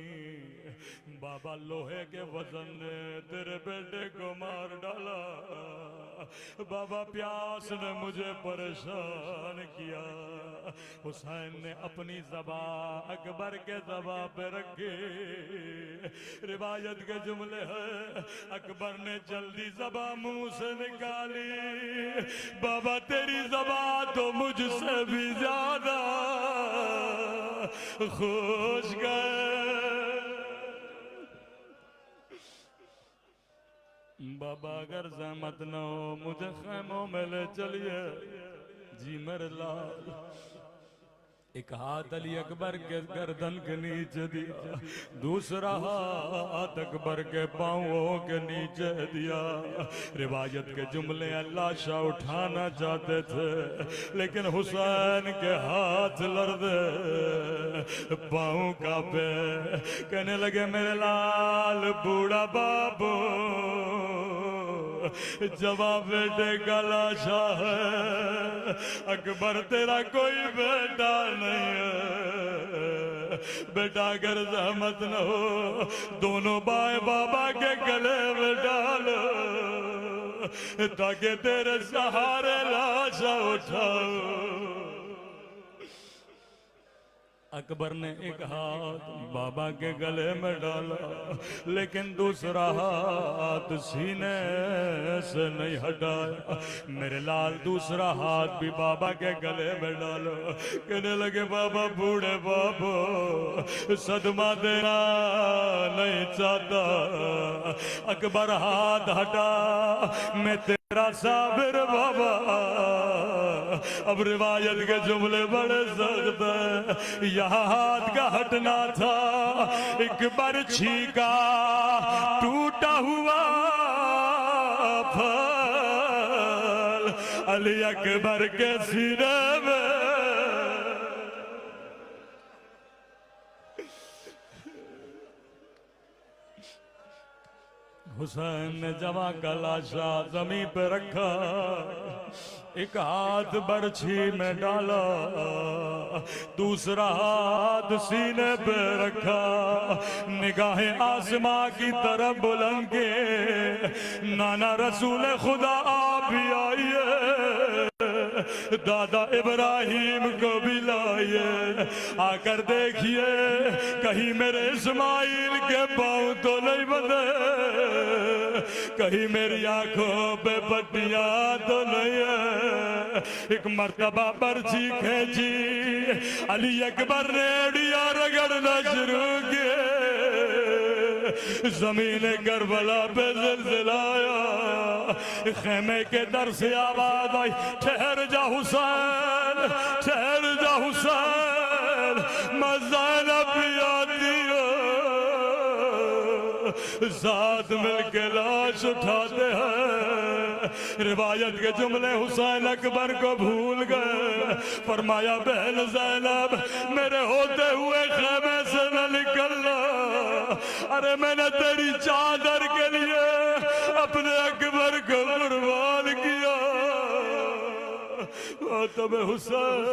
बाबा लोहे के वजन ने तेरे बेटे को मार डाला, बाबा प्यास ने मुझे परेशान किया। हुसैन ने अपनी ज़बा अकबर के ज़बा पे रखी। रिवायत के जुमले हैं, अकबर ने जल्दी ज़बा मुंह से निकाली, बाबा तेरी ज़बा तो मुझसे भी ज्यादा खुश गए। बाबा अगर जहमत न हो मुझे खैमों में ले चलिए। जी मेरे लाल। एक हाथ अली अकबर के गर्दन के नीचे दिया, दूसरा हाथ अकबर के पांवों के नीचे दिया। रिवायत के जुमले अल्लाह शाह उठाना चाहते थे, लेकिन हुसैन के हाथ लड़दे, पांव कांपे। कहने लगे मेरे लाल बूढ़ा बाबू, जवाब बेटे का लाशा है, अकबर तेरा कोई बेटा नहीं है। बेटा अगर जहमत न हो दोनों बाएं बाबा के गले में डालो, ताकि तेरे सहारे लाशा उठाओ। अकबर ने एक हाथ बाबा के गले में डाला, लेकिन दूसरा हाथ सीने से नहीं हटाया। मेरे लाल दूसरा हाथ भी बाबा के गले में डालो। कहने लगे बाबा बूढ़े बाबू सदमा देना नहीं चाहता। अकबर हाथ हटा, मैं तेरा साबिर बाबा। अब रिवायत के जुमले बड़े सख्त हैं, यहाँ हाथ का हटना था, एक बरछी का टूटा हुआ फल अली अकबर के सीने में। हुसैन ने जवा का लाशा जमीन पे रखा, एक हाथ बरछी में डाला, दूसरा हाथ सीने पे रखा। निगाहें आसमां की तरफ बुलंद के, नाना रसूल खुदा आप भी आइए, दादा इब्राहिम को भी लाइए। आकर देखिए कहीं मेरे इस्माइल के पाँव तो नहीं बंधे, कहीं मेरी आंखों पे पट्टियां तो नहीं है। एक मर्तबा पर्ची खींची, अली अकबर ने एड़िया रगड़ना शुरू किए। जमीन करबला पे ज़िलज़िला आया, खेमे के दर से आवाज आई, ठहर जा हुसैन, ठहर जा हुसैन, मैं ज़ैनब भी आती हूँ। साथ मिलके लाश उठाते हैं। रिवायत के जुमले हुसैन अकबर को भूल गए। फरमाया बहन ज़ैनब मेरे होते हुए खेमे से न निकलना, अरे मैंने तेरी चादर के लिए अपने अकबर को कुर्बान किया। तब हुसैन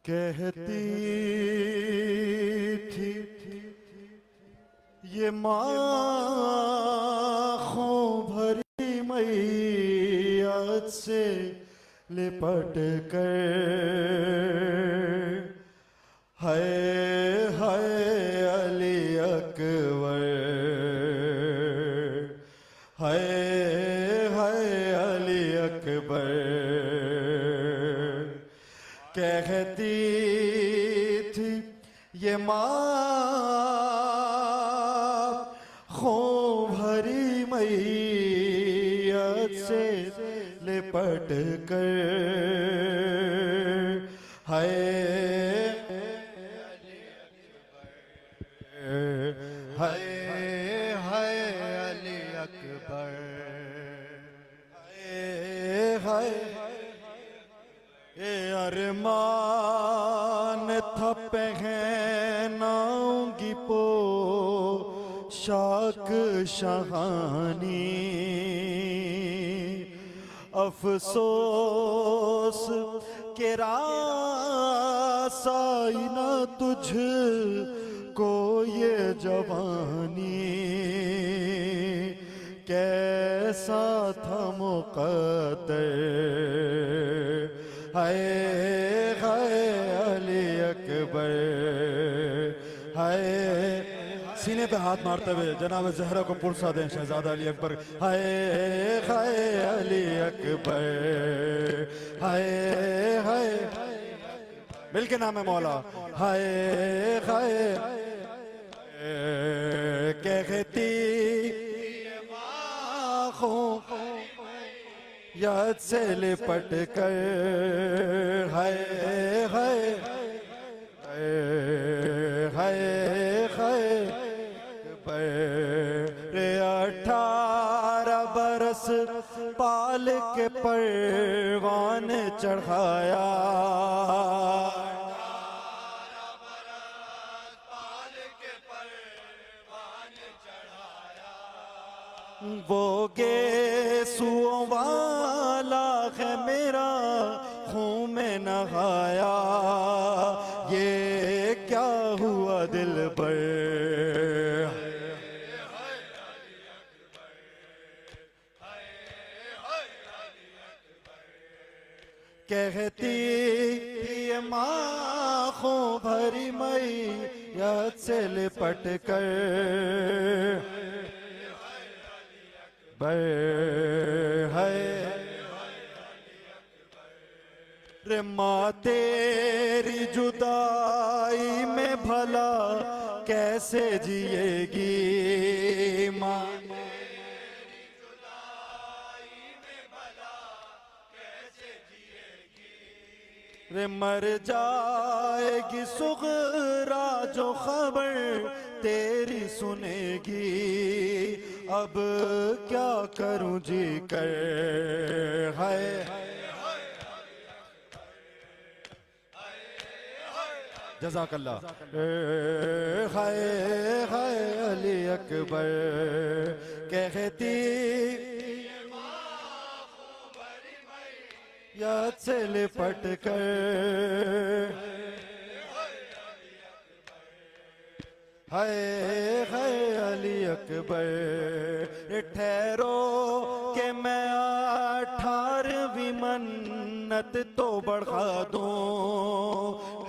कहती थी ये माखों भरी मैयत से लिपट कर, है अली अकबर, है अली अकबर। कहती थी ये माखों भरी मैयत से लिपट कर, है मेहरमान था पहनाऊंगी पो शाक शहानी अफसोस के रासाई न तुझ को ये जवानी कैसा था मुक़द्दर हाय हाय अली अकबर हाय सीने पे हाथ मारते हुए जनाब ज़हरा को पुरसा दें शहजादा अली अकबर हाय हाय अली अकबर हाय हाय मिलके नाम है मौला हाय हाय कहती याद से लिपट कर हाय हाय हाय हाय रे 18 बरस पाल के परवान चढ़ाया वो गेसुओं वाला है मेरा खून में नहाया ये क्या हुआ दिल पर कहती ये माखों भरी मई याद से लिपट कर है रे माँ तेरी जुदाई में भला कैसे जिएगी माँ रे मर जाएगी सुगरा जो खबर तेरी सुनेगी अब क्या करूं जी कर है जज़ाकल्लाह हाय हाय अली अकबर कहती याद से लिपट कर हाय हाय अली अकबर ठहरो के मैं 18वीं मन्नत तो बढ़ा दूं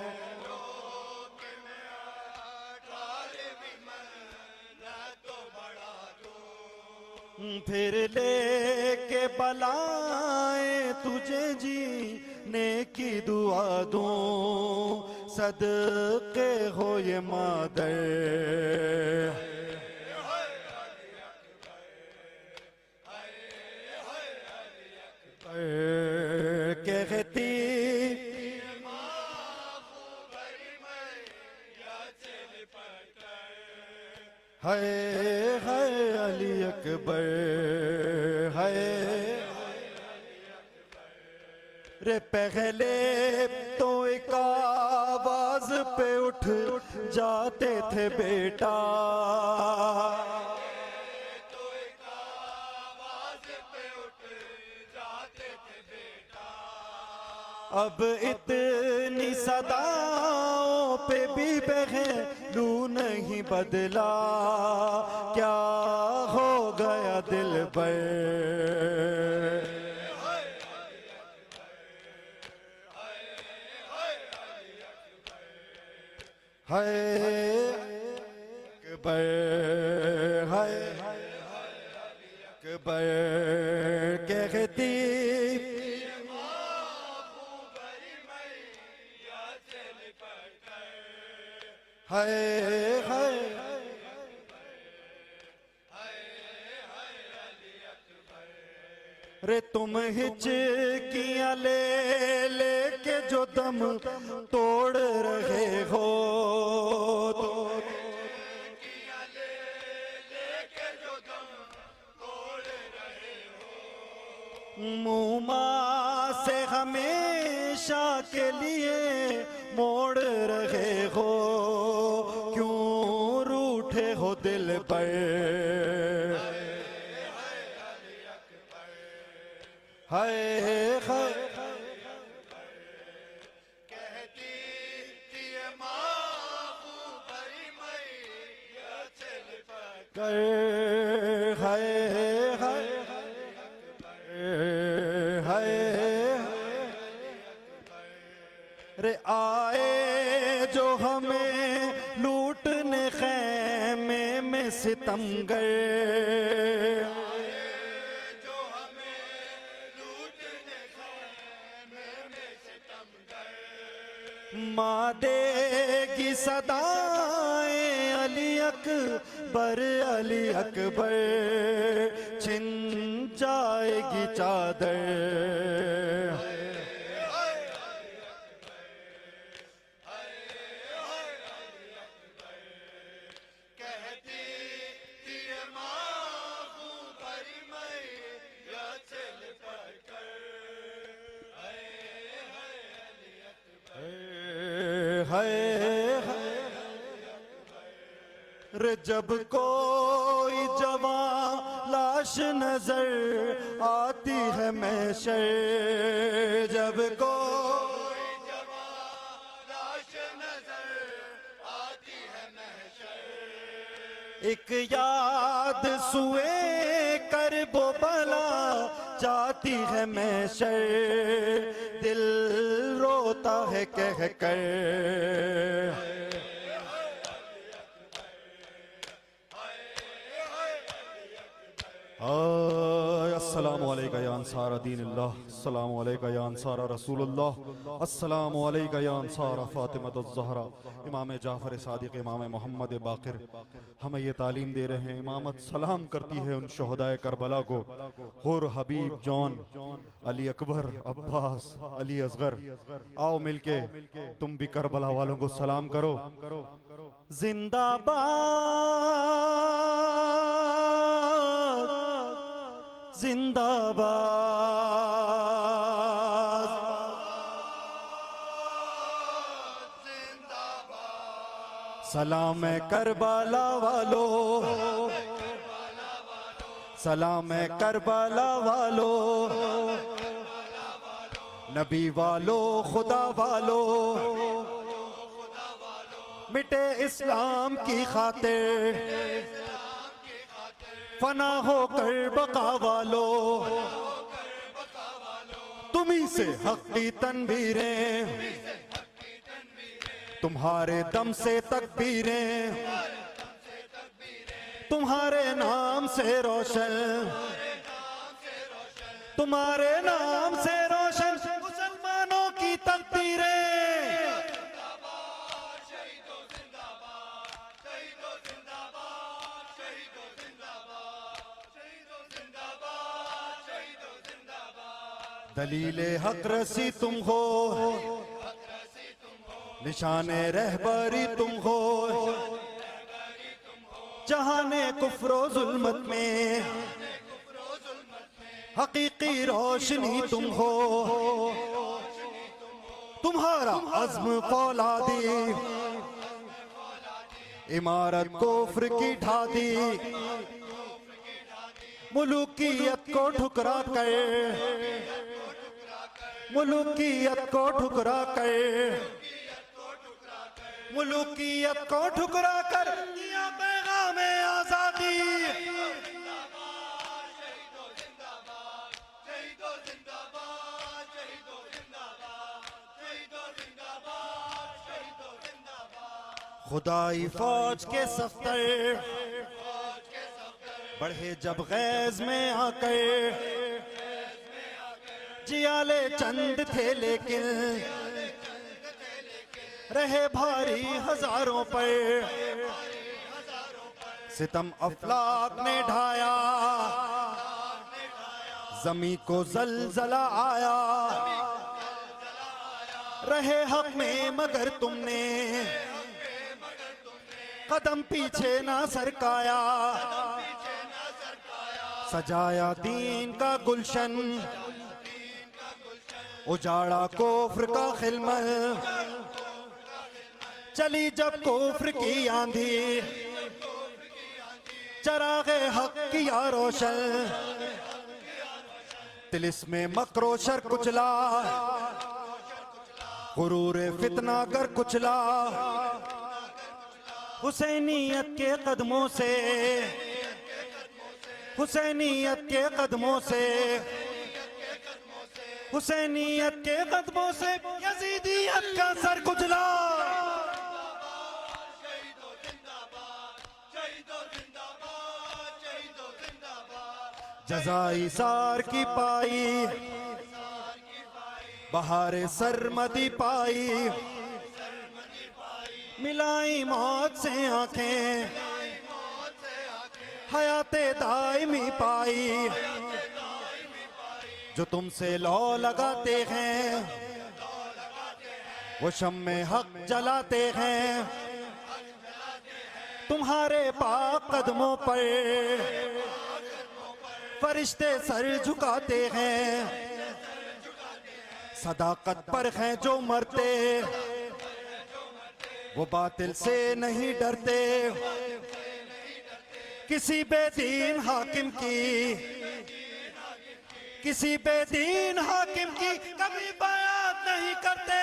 फिर लेके बलाएं तुझे जीने की दुआ दूं सदके हो ये मादर कहती हाय हाय अली अकबर हाय रे पहले तो एक आवाज पे उठ जाते थे बेटा अब इतनी सदाओं पे भी पहलू नहीं बदला क्या हो गया दिल पर हाय अकबर हाय अकबर कहती हाय हाय रे तुम हिचकियां ले लेके जो दम तोड़ रहे हो मुँह से हमें शाह के लिए मोड़ रहे हो, क्यों रूठे हो दिल पर। हाय हाय कर, हाय हाय हाय रे आए जो हमें लूटने खैमे में सितमगर। माँ देगी सदाएं अली अकबर अली अकबर, छिन जाएगी चादर। रे जब कोई जवां लाश नजर आती है महशर, जब कोई जवां लाश नजर आती है महशर, एक याद सुए कर वो बला जाती है महशर, दिल रोता है कह कर। अस्सलामु अलैका या अंसार दीनिल्लाह, अस्सलामु अलैका या अंसार रसूलुल्लाह, अस्सलामु अलैका या अंसार फातिमतुज़ ज़हरा। इमाम जाफ़र सादिक़, इमाम मोहम्मद बाक़िर हमें ये तालीम दे रहे हैं। इमामत सलाम करती है उन शहदाए करबला को, हुर, हबीब, जॉन, अली अकबर, अब्बास, अली असगर। आओ मिलके तुम भी करबला वालों को सलाम करो। जिंदाबाद जिंदाबाद सलाम है करबला वालो, सलाम है करबला वालो, नबी वालो, खुदा वालो, मिटे इस्लाम की खातिर, फना होकर बका वालो, तुम्ही से हक की तनवीरें, तुम्हारे दम से तकबीरें, तुम्हारे नाम से रोशन, तुम्हारे नाम से रोशन मुसलमानों की तकदीरें। दलीले हक रसी तुम हो, निशाने रहबरी तुम हो, जहाने कुफ्रो जुल्मत में हकीकी रोशनी तुम हो। तुम्हारा अज़्म फौलादी इमारत कुफ्र की ढा दी, मुलूकियत को ठुकरा कर, मुलूकियत को ठुकरा कर, मुलूकियत को ठुकरा कर दिया पैगामे आजादी। खुदाई फौज के सफ्तर बढ़े जब गैज में आकर, जियाले चंद थे लेकिन रहे भारी हजारों पर। सितम अफलाक ने ढाया, जमी को जलजला आया, रहे हक में मगर तुमने कदम पीछे ना सरकाया। सजाया दीन का गुलशन उजाड़ा कुफ्र का खिलमल, चली जब कुफ्र की आंधी, चरागे हक किया रोशन, तिलिस्मे मकरो शर कुचला, गुरूर फितना कर कुचला, हुसैनियत के कदमों से, हुसैनियत के कदमों से, हुसैनियत के कदमों से यजीदियत का सर कुचला। जज़ाई सार की पाई, बहारे सरमदी पाई, मिलाई मौत से आंखें, हयाते दायमी पाई, जो तुमसे लौ लगाते हैं वो शम्मे हक जलाते हैं, तुम्हारे पाक कदमों पर फरिश्ते सर झुकाते हैं, सदाकत पर हैं जो मरते, वो बातिल से नहीं डरते, किसी बेदीन हाकिम की, किसी बेदीन हाकिम की कभी बात नहीं करते।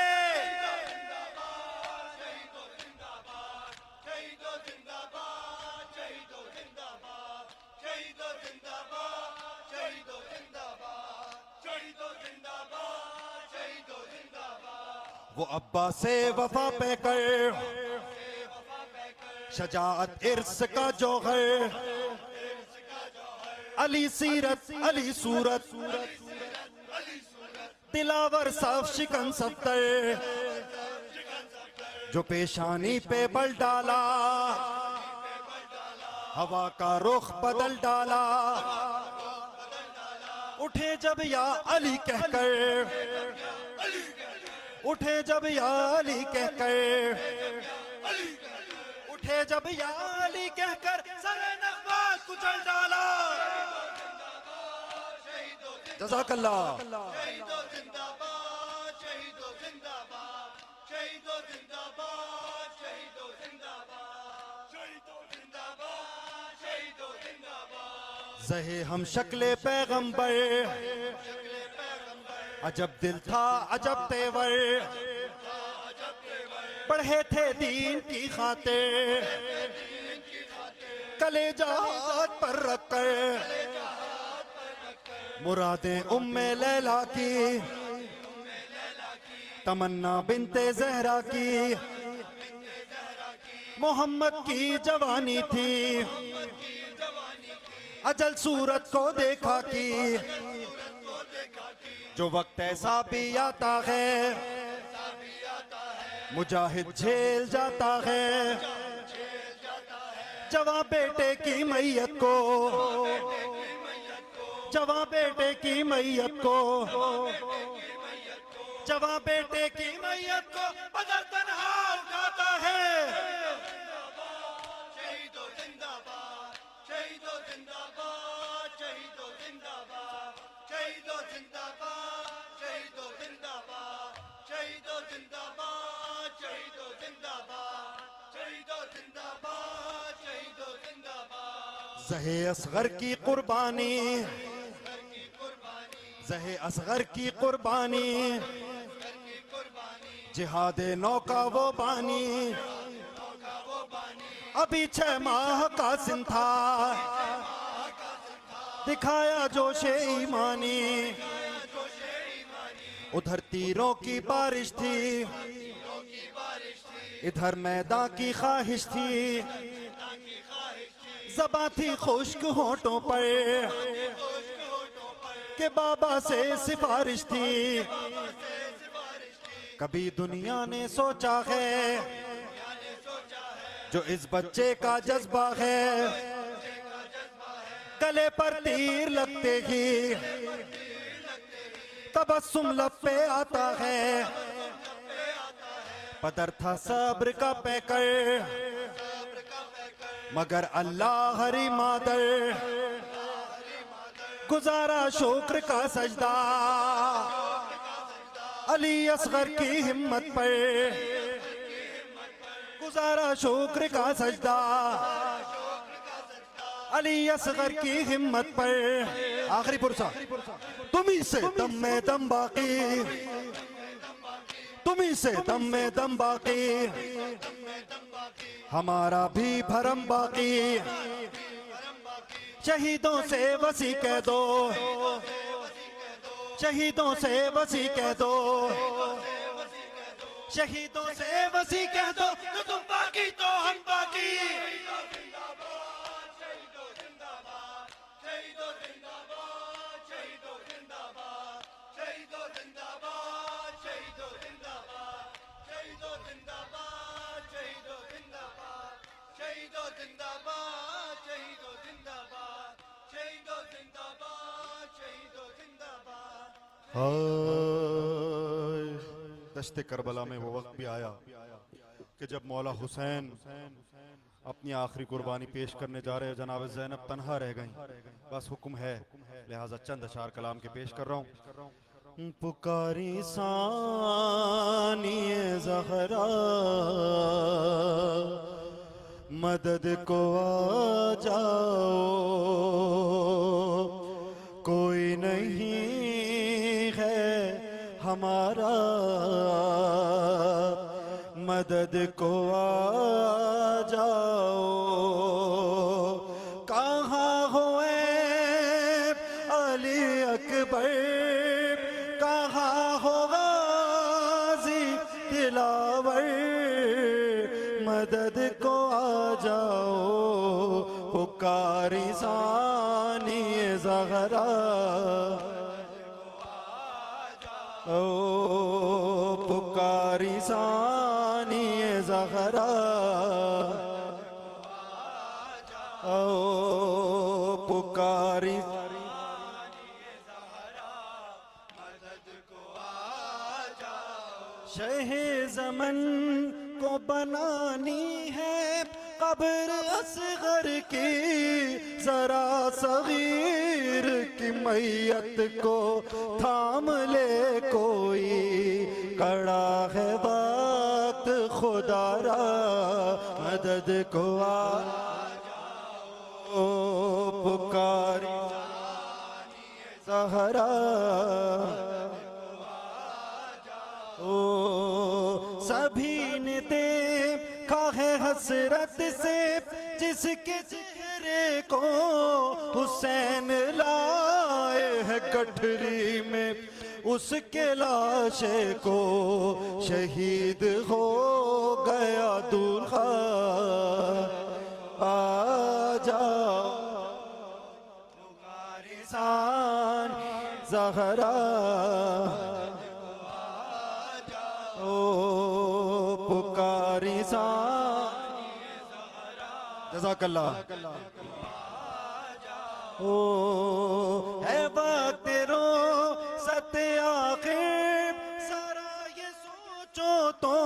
वो अब्बा से वफा पे कर, शजाअत इर्स का जौहर, अली सीरत अली सूरत, दिलावर साफ शिकन सफ्तर, जो पेशानी पे बल डाला, हवा का रुख बदल डाला, उठे जब या अली कहकर, उठे जब या अली कहकर, उठे जब या अली कहकर, सरे नख्वा कुचल डाला। जज़ाकल्लाह। ज़हे हम शक्ले पैगंबर, अजब दिल था अजब तेवर, पढ़े थे दीन की खातिर, कलेजा हाथ पर रखकर, मुरादें उम्मे लैला की, तमन्ना बिनते ज़हरा की, मोहम्मद की जवानी थी, अजल सूरत को देखा की, जो वक्त ऐसा भी आता है, मुजाहिद झेल जाता है, जवां बेटे की मैयत को, जवां बेटे की मैयत को, जवां बेटे की मैयत को बदर तन्हा उठाता है। ज़हे असगर की कुर्बानी, ज़हे असगर की कुर्बानी, जिहादे नौका वो बानी, अभी 6 माह का सिन था, दिखाया जोशे ईमानी, उधर तीरों की बारिश थी, इधर मैदान की ख्वाहिश थी, ज़बां थी खुश्क होठों पर, के बाबा से सिफारिश थी, कभी दुनिया ने सोचा है, जो इस बच्चे का जज्बा है, गले पर तीर लगते ही तबस्सुम लब पे आता है, पदर था सब्र का पैकर, मगर अल्लाह हरी मादर, गुजारा शुक्र का सजदा, अली असगर की हिम्मत पर गुजारा शुक्र का सजदा, अली असगर की हिम्मत पर। आखिरी पुरसा, तुम्ही से दम में दम बाकी, तुम्ही से दम में दम बाकी, हमारा भी भरम बाकी। शहीदों से वसी कह दो, शहीदों से वसी कह दो, शहीदों से वसी कह दो, तो तुम बाकी तो हम बाकी। दश्ते करबला में वो वक्त भी आया कि जब मौला हुसैन अपनी आखिरी कुर्बानी पेश करने जा रहे, जनाब ज़ैनब तन्हा रह गईं। बस हुक्म है, लिहाजा चंद अशार कलाम के पेश कर रहा हूँ। पुकारी सानिए ज़हरा मदद को आ जाओ, कोई नहीं है हमारा मदद को आ जाओ। कहाँ हुए अली अकबर, कहाँ हो गाज़ी दिलावर, मदद को आ जाओ। पुकारी सानी ज़हरा, ओ पुकारी सानी ज़हरा, ओ पुकारी शहे ज़मन को बनानी है कब्र असगर की, जरा सगीर की मैयत को थाम ले कोई, कड़ा है वक्त खुदारा मदद को आ जाओ। पुकारी ज़हरा, ओ सभी ने देखा है हसरत से जिसके चेहरे को हुसैन लाए है गठरी में, उसके लाशे को शहीद हो गया दूल्हा। आ जाओ पुकारी सानी ज़हरा, ओ पुकारी सानी जज़ाकल्लाह। ओ है वक्त रो सत्य आखिर, सारा ये सोचो तो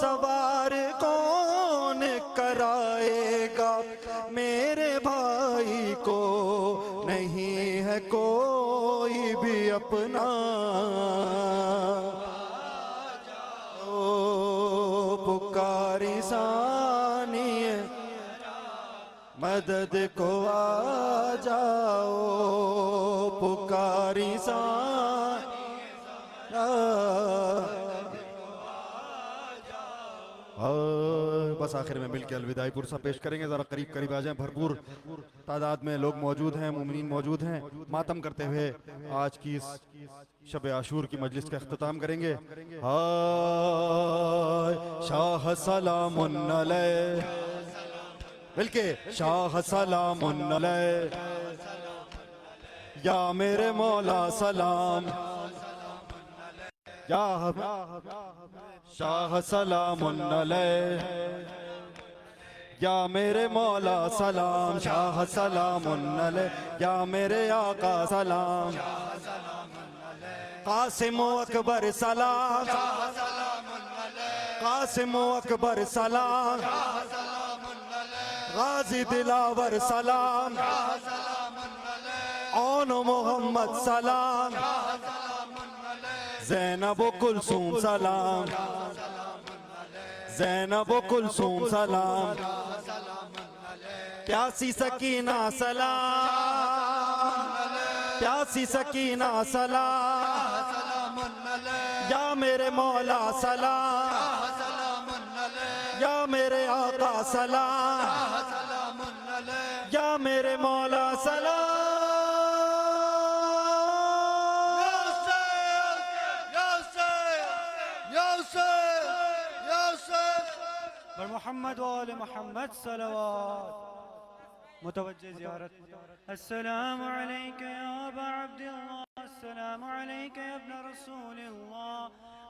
सवार कौन कराएगा, मेरे भाई को नहीं है कोई भी अपना। ओ पुकारी सानी मदद को आ जाओ। पुकारी सानी बस आखिर में मिलकर अलविदाई पुरसा पेश करेंगे। जरा करीब करीब आ जाएं, भरपूर तादाद में लोग मौजूद हैं, मुमिनीन मौजूद हैं। मातम करते हुए आज की इस शब आशूर की मजलिस का इख्तिताम करेंगे। हाय शाह सलामुन अलैह, मिलके शाह सलामुन अलैह, या मेरे मौला सलाम, या शाह सलामुन अलैह, या मेरे मौला सलाम, शाह सलामुन अलैह, या मेरे आका सलाम, कासिम अकबर सलाम, कासिम अकबर सलाम, गाजी दिलावर सलाम, ओन मोहम्मद सलाम, ज़ैनब व कुलसूम सलाम, ज़ैनब व कुलसूम सलाम, प्यासी सकीना सलाम, प्यासी सकीना सलाम, या मेरे मौला सलाम, या मेरे आका सलाम, या मेरे मौला सलाम। मोहम्मद वाले मोहम्मद सलवात मुतवज्जे ज़ियारत। अस्सलामु अलैका या अबा अब्दिल्लाह, अस्सलामु अलैका या इब्न रसूलिल्लाह,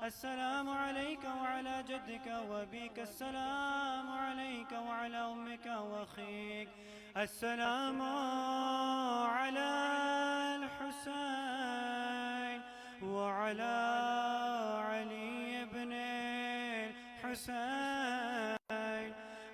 अस्सलामु अलैका व अला जद्दिका व अबीका, अस्सलामु अलैका व अला उम्मिका व अखीक, अस्सलामु अला अल-हुसैन व अला अली इब्न हुसैन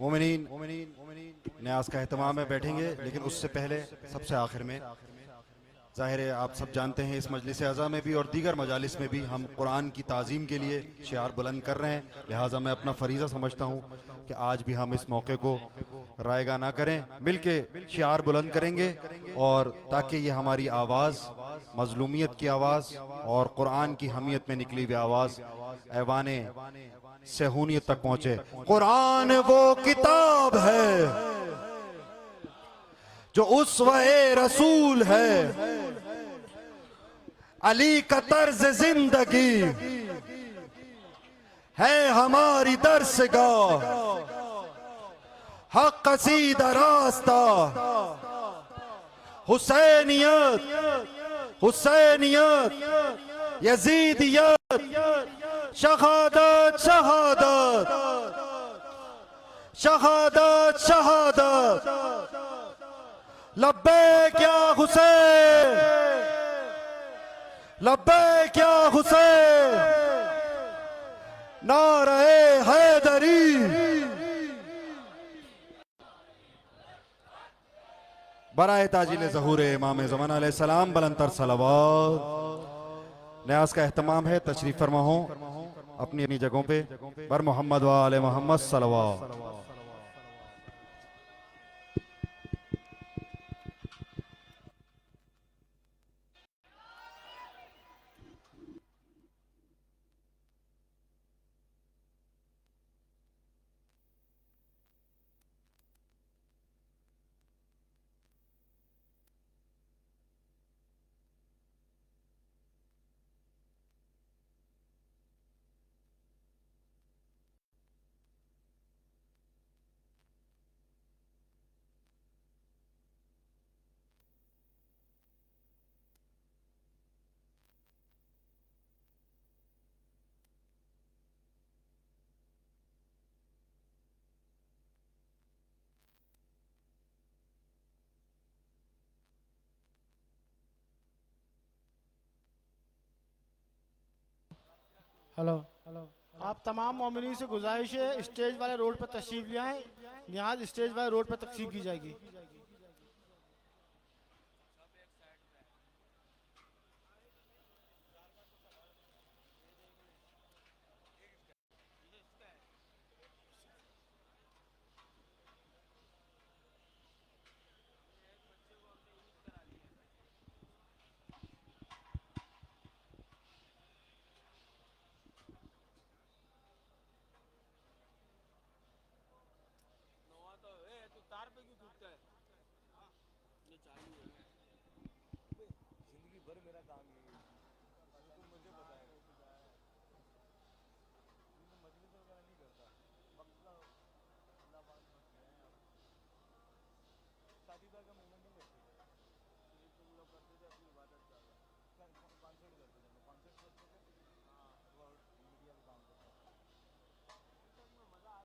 मोमिनीन न्यास का एहतमाम है, बैठेंगे, लेकिन उससे पहले सबसे आखिर में ज़ाहिर है आप सब जानते हैं इस मजलिस अज़ा में भी और दीगर मजालिस में भी हम कुरान की ताज़ीम के लिए शिआर बुलंद कर रहे हैं। लिहाजा मैं अपना फ़रीज़ा समझता हूँ कि आज भी हम इस मौके को रायगा ना करें, मिलके शिआर बुलंद करेंगे और ताकि ये हमारी आवाज़ मजलूमियत की आवाज़ और कुरान की हमियत में निकली हुई आवाज़ ऐवाने सहूनियत तक पहुँचे। कुरान वो किताब है जो उसवे रसूल है, अली का तर्ज जिंदगी है हमारी दर्सगाह, हक कसीदा रास्ता, हुसैनियत हुसैनियत यजीदियत, शहादत शहादत शहादत शहादत, लब्बैक या हुसैन लब्बैक या हुसैन, नारे हैदरी। बराए ताजिल ज़हूर इमाम ज़मान अलैहिस्सलाम बुलंदतर सलावत। न्यास का एहतमाम है, तशरीफ फरमा हो अपनी अपनी जगहों पे। बर मोहम्मद व आले मोहम्मद सलावत। हेलो आप तमाम मोमिनीन से गुजारिश है स्टेज वाले रोड पर तशरीफ ले आएं, यहाँ स्टेज वाले रोड पर तकसीम की जाएगी।